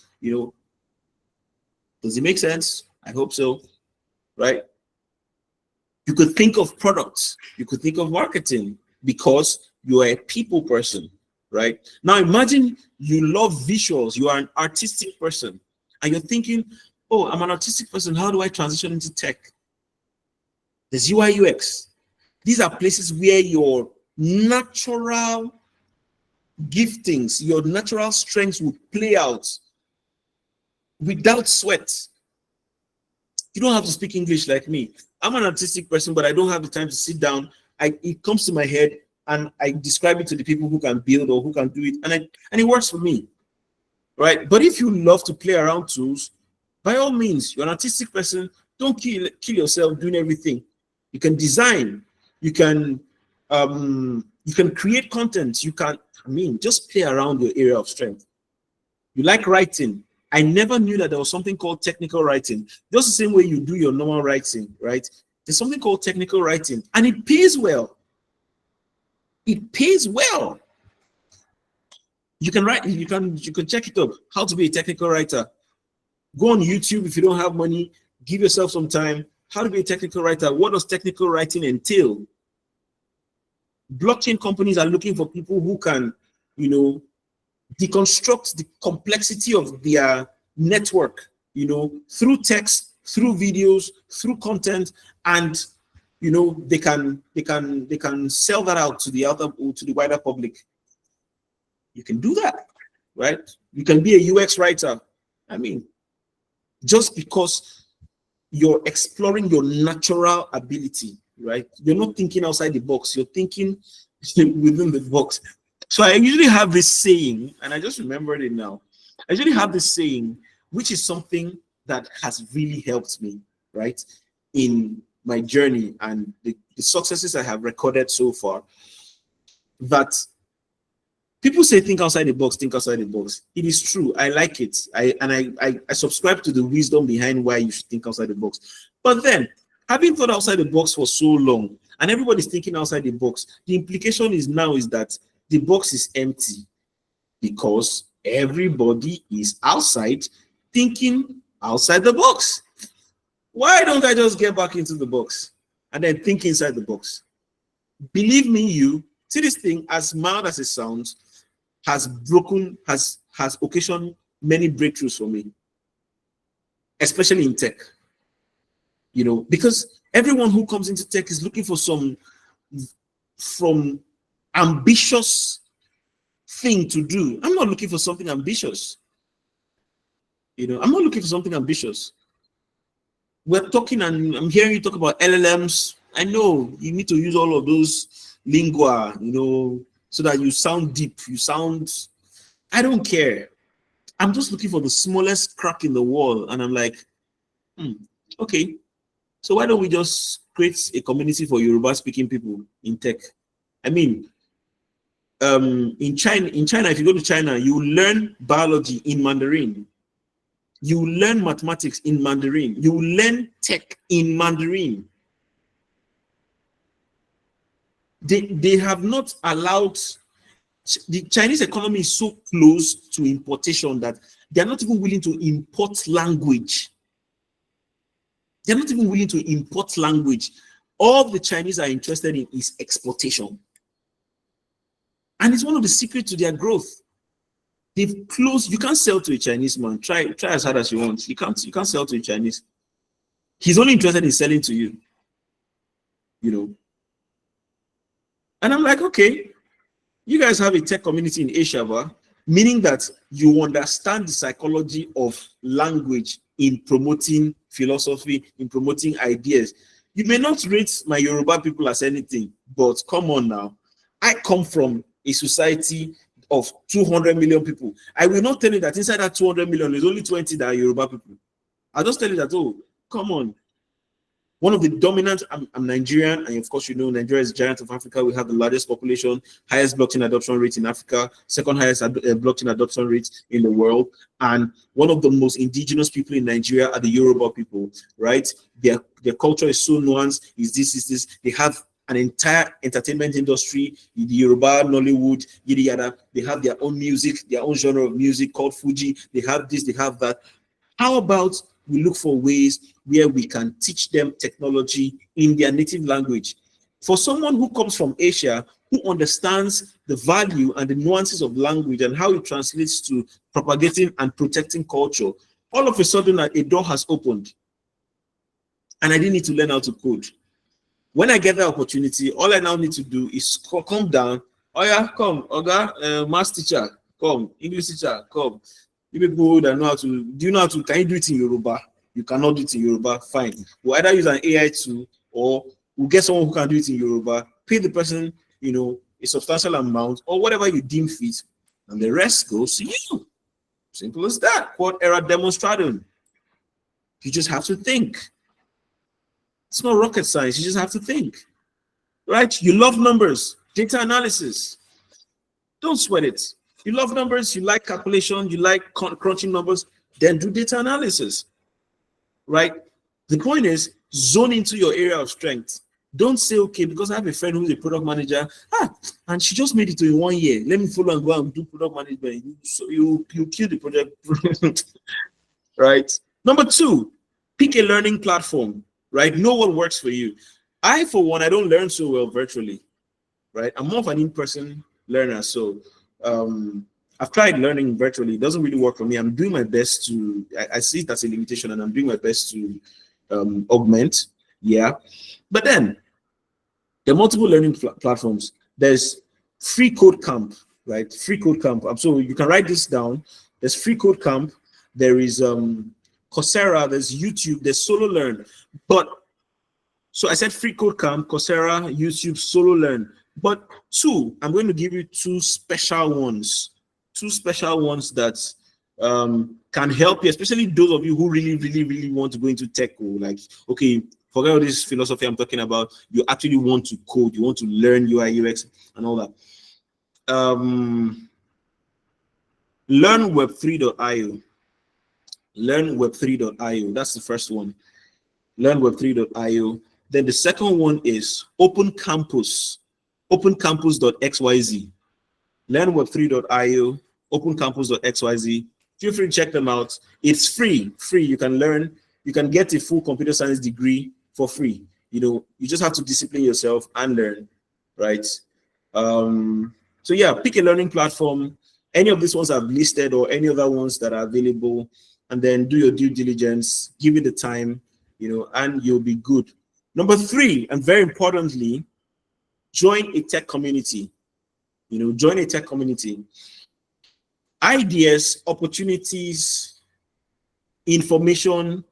Does it make sense? I hope so, right? You could think of products, you could think of marketing, because you are a people person, right? Now imagine you love visuals, you are an artistic person, and you're thinking, oh, I'm an artistic person, how do I transition into tech? There's UI UX. These are places where your natural giftings, your natural strengths will play out without sweat. You don't have to speak English like me. I'm an artistic person, but I don't have the time to sit down. It comes to my head and I describe it to the people who can build or who can do it, and it works for me, right? But if you love to play around tools, by all means, you're an artistic person. Don't kill yourself doing everything. You can design. You can create content. You can, just play around your area of strength. You like writing. I never knew that there was something called technical writing. Just the same way you do your normal writing, right? There's something called technical writing, and it pays well. It pays well. You can write, you can check it up. How to be a technical writer. Go on YouTube if you don't have money. Give yourself some time. How to be a technical writer. What does technical writing entail? Blockchain companies are looking for people who can, deconstruct the complexity of their network, through text, through videos, through content, and they can sell that out to the wider public. You can do that, right? You can be a UX writer. Just because you're exploring your natural ability, right? You're not thinking outside the box, you're thinking within the box. So I usually have this saying, and I just remembered it now. I usually have this saying, which is something that has really helped me, right, in my journey and the successes I have recorded so far. That people say think outside the box, think outside the box. It is true. I like it. I subscribe to the wisdom behind why you should think outside the box. But then, having thought outside the box for so long, and everybody's thinking outside the box, the implication is that the box is empty, because everybody is outside thinking outside the box. Why don't I just get back into the box and then think inside the box? Believe me, see, this thing, as mild as it sounds, has occasioned many breakthroughs for me, especially in tech. Because everyone who comes into tech is looking for some ambitious thing to do. I'm not looking for something ambitious. I'm not looking for something ambitious. We're talking, and I'm hearing you talk about LLMs. I know you need to use all of those lingua, so that you sound deep. I don't care. I'm just looking for the smallest crack in the wall, and I'm like, okay, So why don't we just create a community for Yoruba speaking people in tech? I mean, in China, if you go to China, you learn biology in Mandarin. You learn mathematics in Mandarin. You learn tech in Mandarin. They have not allowed, the Chinese economy is so close to importation that they're not even willing to import language. They're not even willing to import language. All the Chinese are interested in is exportation. And it's one of the secrets to their growth. They've closed, you can't sell to a Chinese man. Try as hard as you want. You can't sell to a Chinese. He's only interested in selling to you. You know. And I'm like, okay, you guys have a tech community in Asia, but meaning that you understand the psychology of language in promoting philosophy, in promoting ideas. You may not rate my Yoruba people as anything, but come on now. I come from a society of 200 million people. I will not tell you that inside that 200 million, there's only 20 that are Yoruba people. I'll just tell you that, oh, come on. One of the dominant, I'm Nigerian, and of course, you know, Nigeria is the giant of Africa. We have the largest population, highest blockchain adoption rate in Africa, second highest blockchain adoption rate in the world. And one of the most indigenous people in Nigeria are the Yoruba people, right? Their culture is so nuanced, is this. They have an entire entertainment industry, the Yoruba, Nollywood, yada yada. They have their own music, their own genre of music called Fuji. They have this, they have that. How about we look for ways where we can teach them technology in their native language? For someone who comes from Asia, who understands the value and the nuances of language and how it translates to propagating and protecting culture, all of a sudden a door has opened. And I didn't need to learn how to code. When I get the opportunity, all I now need to do is come down. Oh yeah, come, Oga, math teacher, come, English teacher, come. You people that know how to, do you know how to, can you do it in Yoruba? You cannot do it in Yoruba, fine. We'll either use an AI tool or we'll get someone who can do it in Yoruba, pay the person, you know, a substantial amount or whatever you deem fit, and the rest goes to you. Simple as that. Quod erat demonstratum. You just have to think. It's not rocket science, you just have to think. Right? You love numbers, data analysis. Don't sweat it. You love numbers, you like calculation, you like crunching numbers, then do data analysis, right? The point is, zone into your area of strength. Don't say, okay, because I have a friend who's a product manager, and she just made it to in 1 year. Let me follow and go and do product management. So you kill the project, right? Number 2, pick a learning platform, right? Know what works for you. I, for one, I don't learn so well virtually, right? I'm more of an in-person learner, so I've tried learning virtually. It doesn't really work for me. I'm doing my best to, I see it as a limitation, and I'm doing my best to augment. Yeah. But then there are multiple learning platforms. There's Free Code Camp, right? Free Code Camp. So you can write this down. There's Free Code Camp. There is Coursera. There's YouTube. There's Solo Learn. But so I said Free Code Camp, Coursera, YouTube, Solo Learn. But 2, I'm going to give you 2 special ones. 2 special ones that can help you, especially those of you who really want to go into tech. Like, okay, forget all this philosophy I'm talking about. You actually want to code. You want to learn UI, UX, and all that. Learn Web3.io. Learn Web3.io. That's the first one. Learn Web3.io. Then the second one is Open Campus. OpenCampus.xyz. Learn Web3.io. OpenCampus.xyz. Feel free to check them out. It's free. You can learn. You can get a full computer science degree for free. You know, you just have to discipline yourself and learn, right? So yeah, pick a learning platform. Any of these ones I've listed or any other ones that are available, and then do your due diligence, give it the time, you know, and you'll be good. Number 3, and very importantly, join a tech community. You know, join a tech community. Ideas, opportunities, information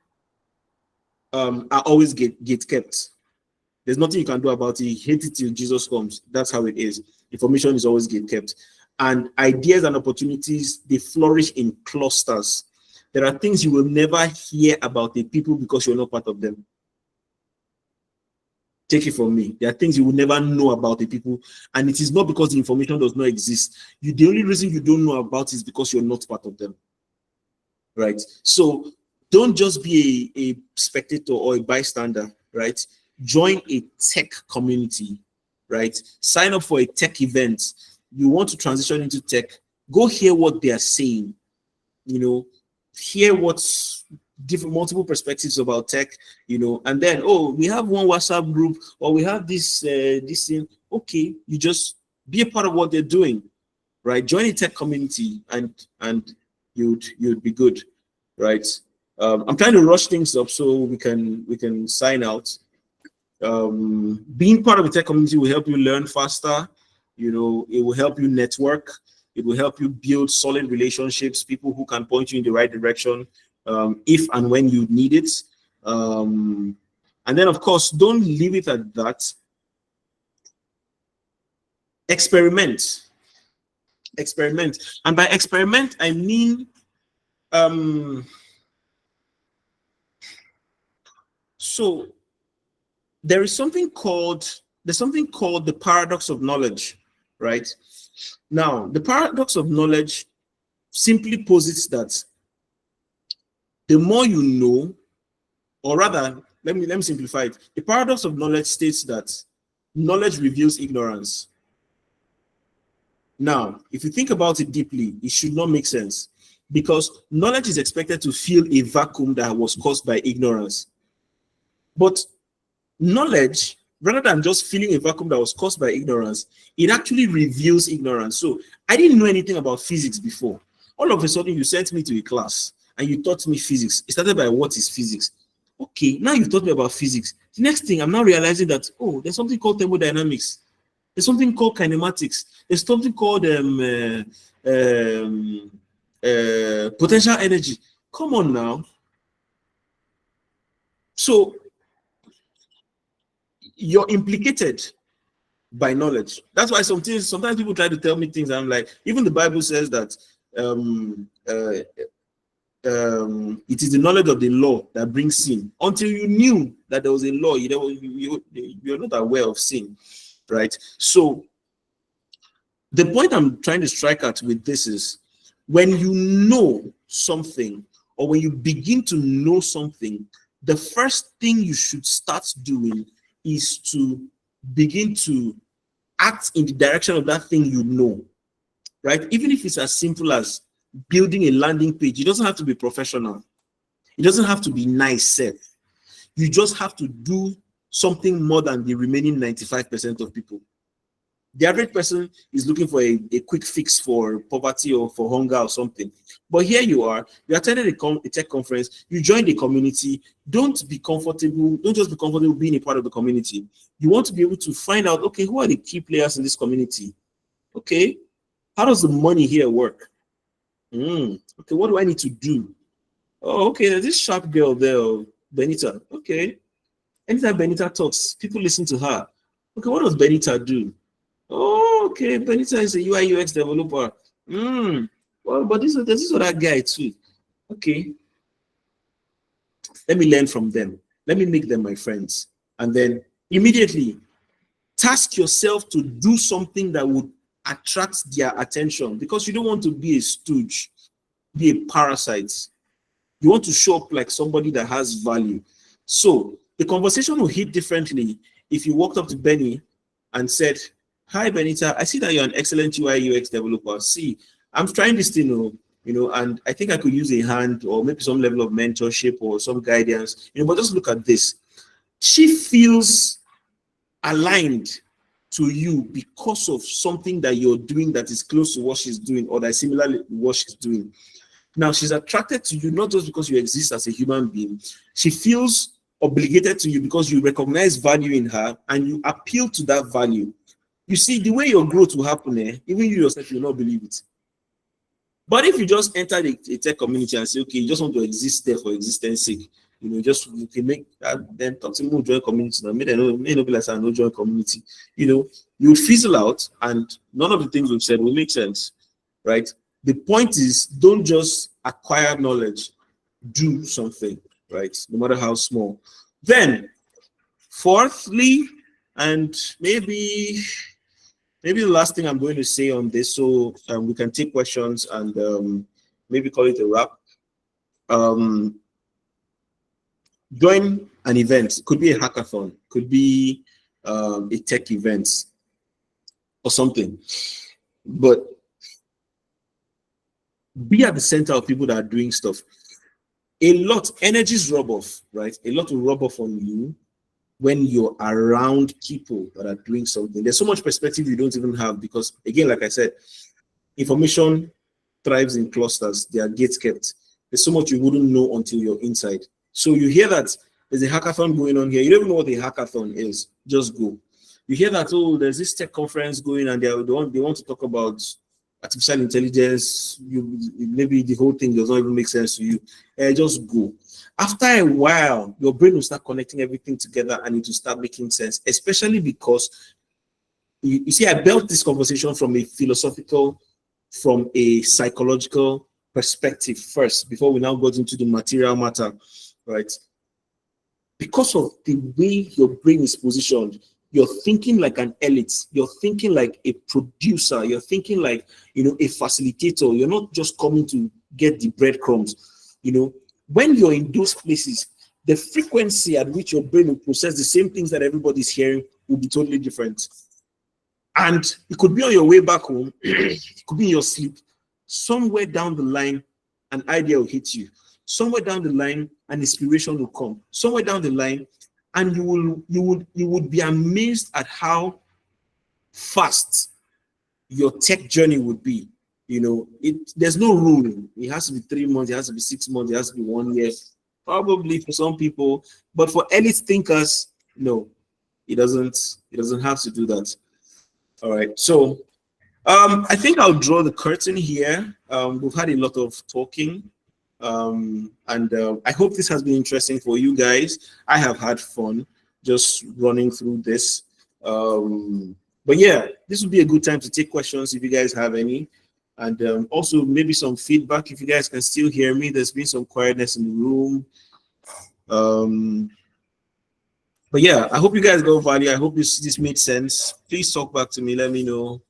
are always gate kept. There's nothing you can do about it. You hate it till Jesus comes. That's how it is. Information is always gate kept. And ideas and opportunities, they flourish in clusters. There are things you will never hear about the people because you're not part of them. Take it from me. There are things you will never know about the people, and it is not because the information does not exist. The only reason you don't know about it is because you're not part of them. Right? So don't just be a spectator or a bystander, right? Join a tech community, right? Sign up for a tech event. You want to transition into tech, go hear what they are saying, hear what's different, multiple perspectives about tech, and then, oh, we have one WhatsApp group, or we have this thing. Okay, you just be a part of what they're doing, right? Join a tech community, and you'd be good, right? I'm trying to rush things up so we can sign out. Being part of a tech community will help you learn faster. It will help you network. It will help you build solid relationships, people who can point you in the right direction if and when you need it. And then, of course, don't leave it at that. Experiment. And by experiment, I mean so there's something called the paradox of knowledge, right? Now, the paradox of knowledge simply posits that the more you know, or rather, let me simplify it. The paradox of knowledge states that knowledge reveals ignorance. Now, if you think about it deeply, it should not make sense, because knowledge is expected to fill a vacuum that was caused by ignorance. But knowledge, rather than just filling a vacuum that was caused by ignorance, it actually reveals ignorance. So I didn't know anything about physics before. All of a sudden, you sent me to a class and you taught me physics. It started by, what is physics? Okay, now you've taught me about physics. The next thing, I'm now realizing that, oh, there's something called thermodynamics. There's something called kinematics. There's something called potential energy. Come on now. So you're implicated by knowledge. That's why sometimes people try to tell me things. I'm like, even the Bible says that it is the knowledge of the law that brings sin. Until you knew that there was a law, you're not aware of sin, right? So the point I'm trying to strike at with this is, when you know something, or when you begin to know something, the first thing you should start doing is to begin to act in the direction of that thing you know, right? Even if it's as simple as building a landing page. It doesn't have to be professional. It doesn't have to be nice set. You just have to do something more than the remaining 95% of people. The average person is looking for a quick fix for poverty or for hunger or something. But here you are, you attended a tech conference, you joined a community. Don't just be comfortable being a part of the community. You want to be able to find out, okay, who are the key players in this community? Okay, how does the money here work? Okay, what do I need to do? Oh, okay, there's this sharp girl there, Benita. Okay, anytime Benita talks, people listen to her. Okay, what does Benita do? Oh, okay, Benita is a UI UX developer. Well, but there's this other guy too. Okay, let me learn from them. Let me make them my friends. And then immediately task yourself to do something that would attract their attention, because you don't want to be a stooge, be a parasite. You want to show up like somebody that has value. So the conversation will hit differently if you walked up to Benny and said, "Hi, Benita, I see that you're an excellent UI UX developer. See, I'm trying this thing, and I think I could use a hand or maybe some level of mentorship or some guidance, but just look at this." She feels aligned to you because of something that you're doing that is close to what she's doing, or that is similar to what she's doing. Now, she's attracted to you not just because you exist as a human being. She feels obligated to you because you recognize value in her and you appeal to that value. You see, the way your growth will happen, even you yourself, you will not believe it. But if you just enter a tech community and say, okay, you just want to exist there for existence sake, you can make that, then talk to me, join community. Now, may not be like I no join community. You fizzle out, and none of the things we've said will make sense, right? The point is, don't just acquire knowledge, do something, right? No matter how small. Then, fourthly, And maybe the last thing I'm going to say on this, so we can take questions and maybe call it a wrap. Join an event. Could be a hackathon, could be a tech event or something, but be at the center of people that are doing stuff. A lot energies rub off, right? A lot will rub off on you when you're around people that are doing something. There's so much perspective you don't even have because, again, like I said, information thrives in clusters. They are gate kept. There's so much you wouldn't know until you're inside. So you hear that there's a hackathon going on here. You don't even know what a hackathon is. Just go. You hear that, oh, there's this tech conference going and they want to talk about artificial intelligence. Maybe the whole thing does not even make sense to you. Just go. After a while, your brain will start connecting everything together and it will start making sense, especially because you see, I built this conversation from a philosophical, from a psychological perspective first, before we now got into the material matter, right? Because of the way your brain is positioned, you're thinking like an elite, you're thinking like a producer, you're thinking like, a facilitator. You're not just coming to get the breadcrumbs. When you're in those places, the frequency at which your brain will process the same things that everybody's hearing will be totally different. And it could be on your way back home, it could be in your sleep. Somewhere down the line, an idea will hit you. Somewhere down the line, an inspiration will come. Somewhere down the line, and you would be amazed at how fast your tech journey would be. There's no rule. It has to be 3 months, it has to be 6 months, it has to be 1 year. Probably for some people, but for elite thinkers, no, it doesn't have to do that. All right, so I think I'll draw the curtain here. We've had a lot of talking, and I hope this has been interesting for you guys. I have had fun just running through this. But yeah, this would be a good time to take questions if you guys have any, and also maybe some feedback if you guys can still hear me. There's been some quietness in the room. But yeah, I hope you guys got value. I hope this made sense. Please talk back to me. Let me know.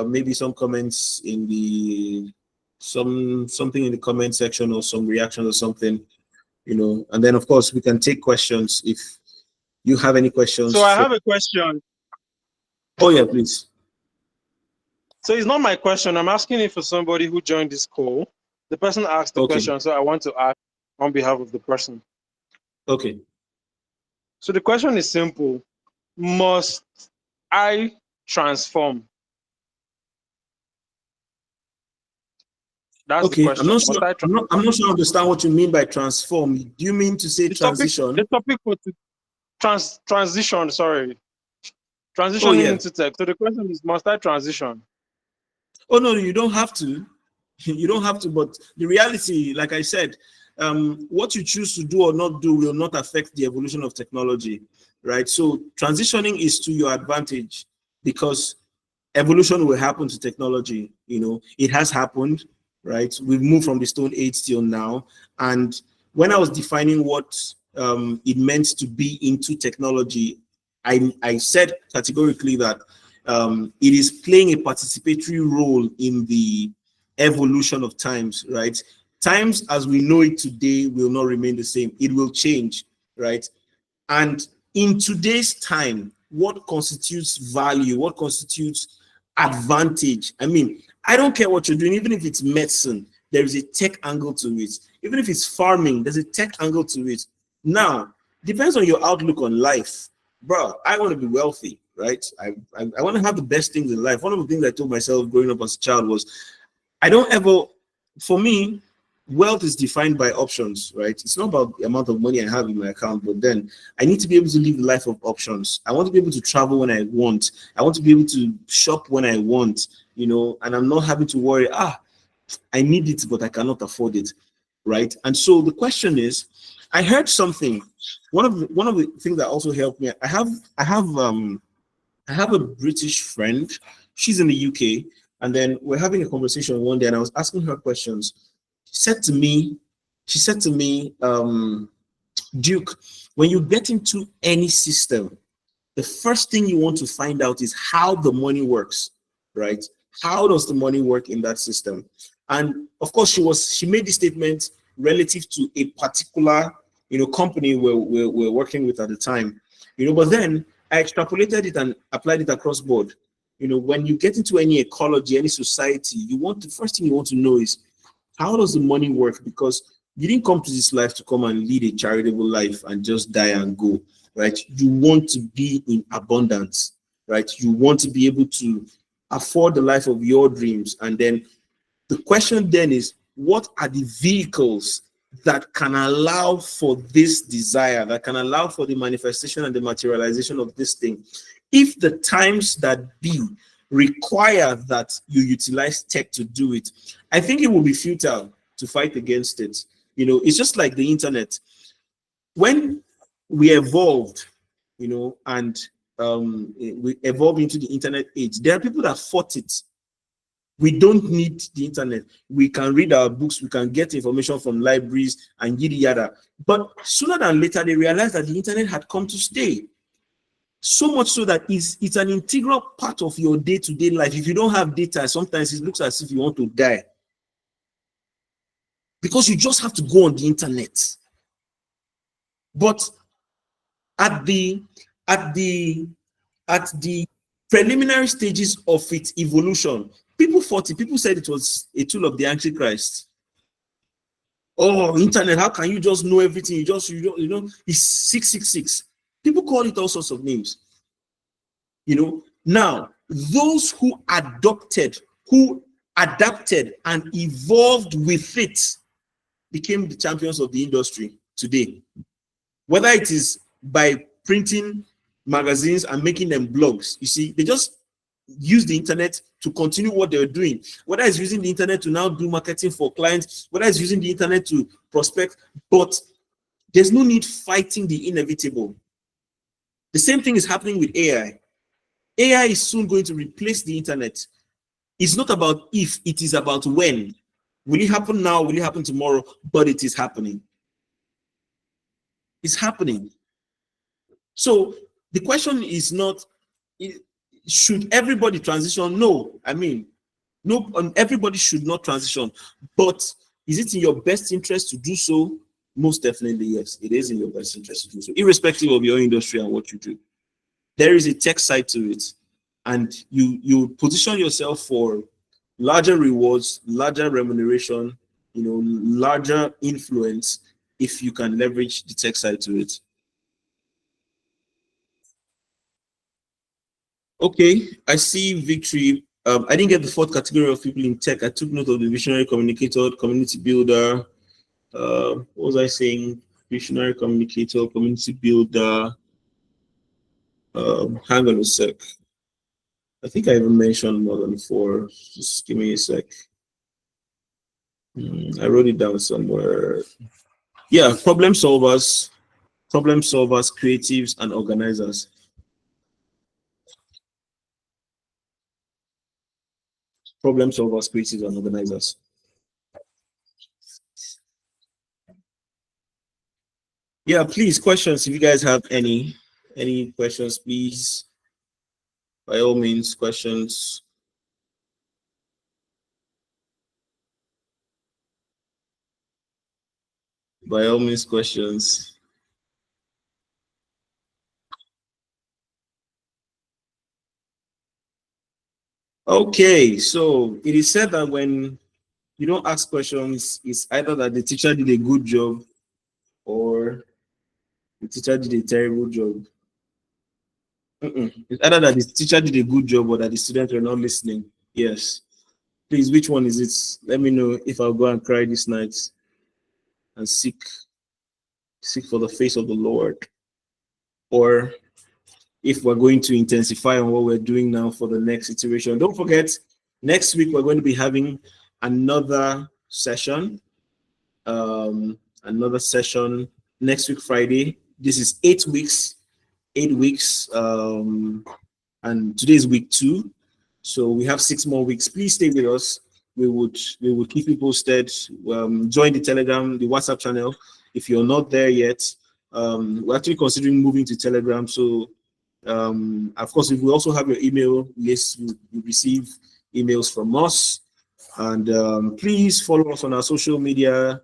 Maybe some comments in the something in the comment section or some reaction or something, and then of course we can take questions if you have any questions. So I have a question. Oh yeah, please. So it's not my question. I'm asking it for somebody who joined this call. The person asked the question, so I want to ask on behalf of the person. Okay. So the question is simple. Must I transform? That's the question. I'm not sure I understand what you mean by transform. Do you mean to say transition? The topic for transition, sorry. Transitioning into tech. So the question is, must I transition? Oh no, you don't have to. You don't have to, but the reality, like I said, what you choose to do or not do will not affect the evolution of technology, right? So transitioning is to your advantage because evolution will happen to technology. It has happened, right? We've moved from the Stone Age till now. And when I was defining what it meant to be into technology, I said categorically that it is playing a participatory role in the evolution of times, right? Times as we know it today will not remain the same. It will change, right? And in today's time, what constitutes value? What constitutes advantage? I mean, I don't care what you're doing, even if it's medicine, there is a tech angle to it. Even if it's farming, there's a tech angle to it. Now, depends on your outlook on life. Bro, I want to be wealthy, right? I want to have the best things in life. One of the things I told myself growing up as a child was, for me, wealth is defined by options, right? It's not about the amount of money I have in my account, but then I need to be able to live a life of options. I want to be able to travel when I want. I want to be able to shop when I want, and I'm not having to worry, I need it, but I cannot afford it, right? And so the question is, I heard something. One of the things that also helped me, I have a British friend. She's in the UK, and then we're having a conversation one day, and I was asking her questions. She said to me, Duke, when you get into any system, the first thing you want to find out is how the money works, right? How does the money work in that system? And of course, she made this statement relative to a particular, company we're working with at the time, but then I extrapolated it and applied it across board. When you get into any ecology, any society, the first thing you want to know is, how does the money work? Because you didn't come to this life to come and lead a charitable life and just die and go, right? You want to be in abundance, right? You want to be able to afford the life of your dreams. And then the question then is, what are the vehicles that can allow for this desire, that can allow for the manifestation and the materialization of this thing? If the times that be require that you utilize tech to do it, I think it will be futile to fight against it. It's just like the internet. When we evolved, and we evolved into the internet age, there are people that fought it. We don't need the internet. We can read our books, we can get information from libraries and yada yada. But sooner than later, they realized that the internet had come to stay. So much so that it's an integral part of your day-to-day life. If you don't have data, sometimes it looks as if you want to die, because you just have to go on the internet. But at the preliminary stages of its evolution, people fought it. People said it was a tool of the Antichrist. Oh, internet, how can you just know everything? You don't, it's 666. People call it all sorts of names. Now, those who adapted and evolved with it became the champions of the industry today. Whether it is by printing magazines and making them blogs, you see, they just use the internet to continue what they're doing. Whether it's using the internet to now do marketing for clients, whether it's using the internet to prospect, but there's no need fighting the inevitable. The same thing is happening with AI. AI is soon going to replace the internet. It's not about if, it is about when. Will it happen now? Will it happen tomorrow? But it is happening. It's happening. So the question is not, should everybody transition? No, no, everybody should not transition. But is it in your best interest to do so? Most definitely, yes. It is in your best interest to do so, irrespective of your industry and what you do. There is a tech side to it, and you position yourself for larger rewards, larger remuneration, larger influence if you can leverage the tech side to it. Okay, I see victory. I didn't get the fourth category of people in tech. I took note of the visionary communicator, community builder. What was I saying? Visionary communicator, community builder. Hang on a sec. I think I even mentioned more than 4. Just give me a sec. I wrote it down somewhere. Yeah, problem solvers, creatives, and organizers. Problem solvers, creatives, and organizers. Yeah, please, questions. If you guys have any questions, please, by all means, questions. By all means, questions. Okay, so it is said that when you don't ask questions, it's either that the teacher did a good job or the teacher did a terrible job. It's either that the teacher did a good job or that the students were not listening. Yes. Please, which one is it? Let me know if I'll go and cry this night and seek for the face of the Lord, or if we're going to intensify on what we're doing now for the next iteration. Don't forget, next week we're going to be having another session. Next week, Friday. This is 8 weeks. 8 weeks. And today is week 2. So we have 6 more weeks. Please stay with us. We would keep you posted. Join the Telegram, the WhatsApp channel. If you're not there yet, we're actually considering moving to Telegram. So Of course, if we also have your email list, you receive emails from us. And please follow us on our social media.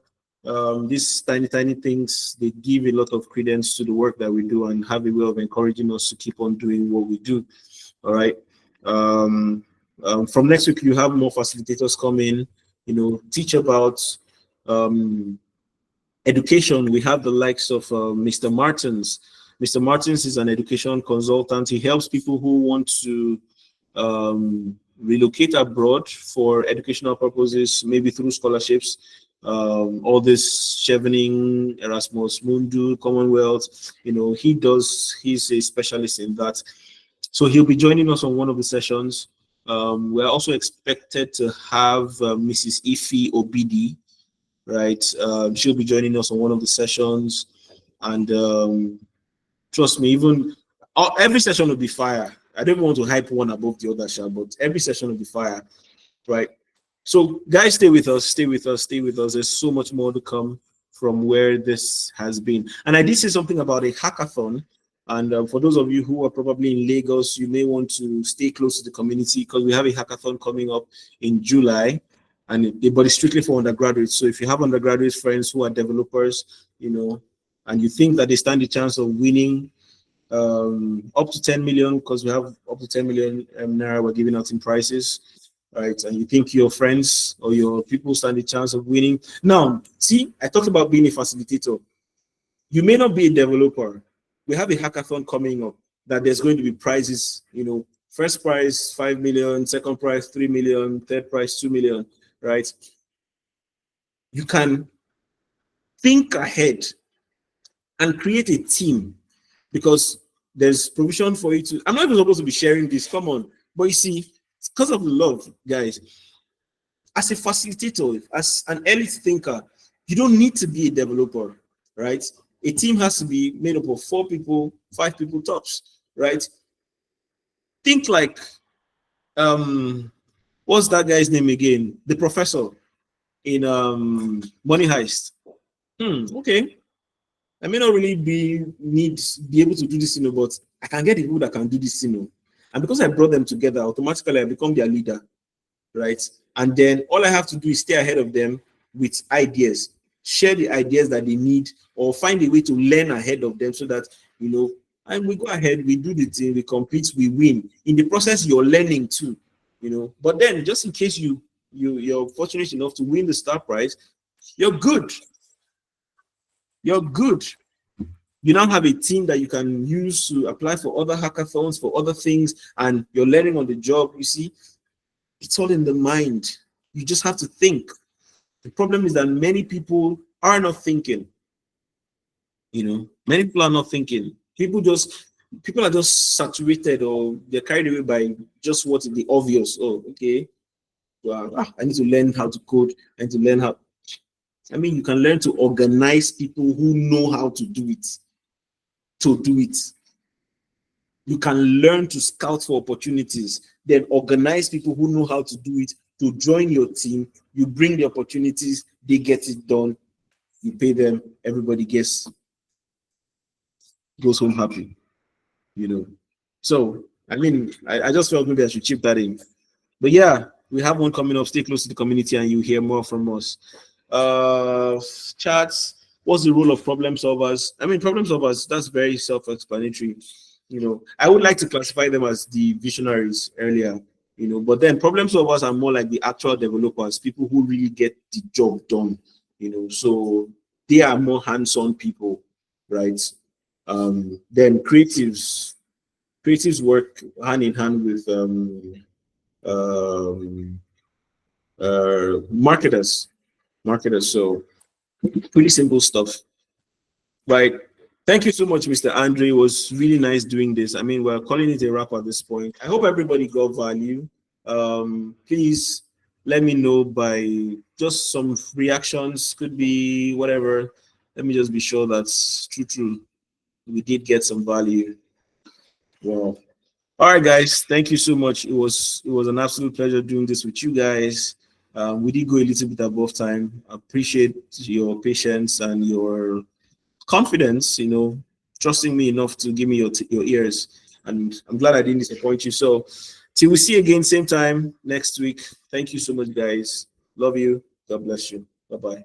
These tiny things, they give a lot of credence to the work that we do and have a way of encouraging us to keep on doing what we do. All right. From next week, you have more facilitators come in, teach about education. We have the likes of Mr. Martins. Mr. Martins is an education consultant. He helps people who want to relocate abroad for educational purposes, maybe through scholarships. All this Chevening, Erasmus Mundu, Commonwealth, he's a specialist in that. So he'll be joining us on one of the sessions. We're also expected to have Mrs. Ife Obidi, right? She'll be joining us on one of the sessions. And trust me, every session will be fire. I don't want to hype one above the other, but every session will be fire, right? So guys, stay with us. There's so much more to come from where this has been. And I did say something about a hackathon. And for those of you who are probably in Lagos, you may want to stay close to the community because we have a hackathon coming up in July, but it's strictly for undergraduates. So if you have undergraduate friends who are developers, and you think that they stand a chance of winning up to 10 million, because we have up to 10 million naira we're giving out in prizes, right? And you think your friends or your people stand a chance of winning. Now, see, I talked about being a facilitator. You may not be a developer. We have a hackathon coming up that there's going to be prizes, first prize 5 million, second prize 3 million, third prize 2 million, right? You can think ahead and create a team, because there's provision for you to. I'm not even supposed to be sharing this, come on. But you see, it's because of love, guys. As a facilitator, as an elite thinker, you don't need to be a developer, right? A team has to be made up of 4 people, 5 people tops, right? Think like, what's that guy's name again? The professor in Money Heist. Okay. I may not really be able to do this, but I can get the people that can do this, And because I brought them together, automatically I become their leader, right? And then all I have to do is stay ahead of them with ideas, share the ideas that they need, or find a way to learn ahead of them so that, and we go ahead, we do the thing, we compete, we win. In the process, you're learning too, But then just in case you're fortunate enough to win the star prize, you're good. You're good. You now have a team that you can use to apply for other hackathons, for other things, and you're learning on the job. You see, it's all in the mind. You just have to think. The problem is that many people are not thinking. Many people are not thinking. People are just saturated, or they're carried away by just what's the obvious. Oh, okay. Well, I need to learn how to code. I need to learn how. You can learn to organize people who know how to do it. You can learn to scout for opportunities, then organize people who know how to do it to join your team. You bring the opportunities, they get it done, you pay them, everybody goes home happy, So, I just felt maybe I should chip that in. But yeah, we have one coming up. Stay close to the community and you hear more from us. Chats, what's the role of problem solvers? Problem solvers, that's very self-explanatory. I would like to classify them as the visionaries earlier, but then problem solvers are more like the actual developers, people who really get the job done, so they are more hands-on people, right? Then creatives work hand in hand with marketers. So pretty simple stuff, right? Thank you so much, Mr. Andre. It was really nice doing this. We're calling it a wrap at this point. I hope everybody got value. Please let me know by just some reactions, could be whatever. Let me just be sure that's true. We did get some value. Wow. All right, guys. Thank you so much. It was an absolute pleasure doing this with you guys. We did go a little bit above time. I appreciate your patience and your confidence, trusting me enough to give me your ears. and I'm glad I didn't disappoint you. So till we see you again, same time next week. Thank you so much, guys. Love you. God bless you. Bye bye.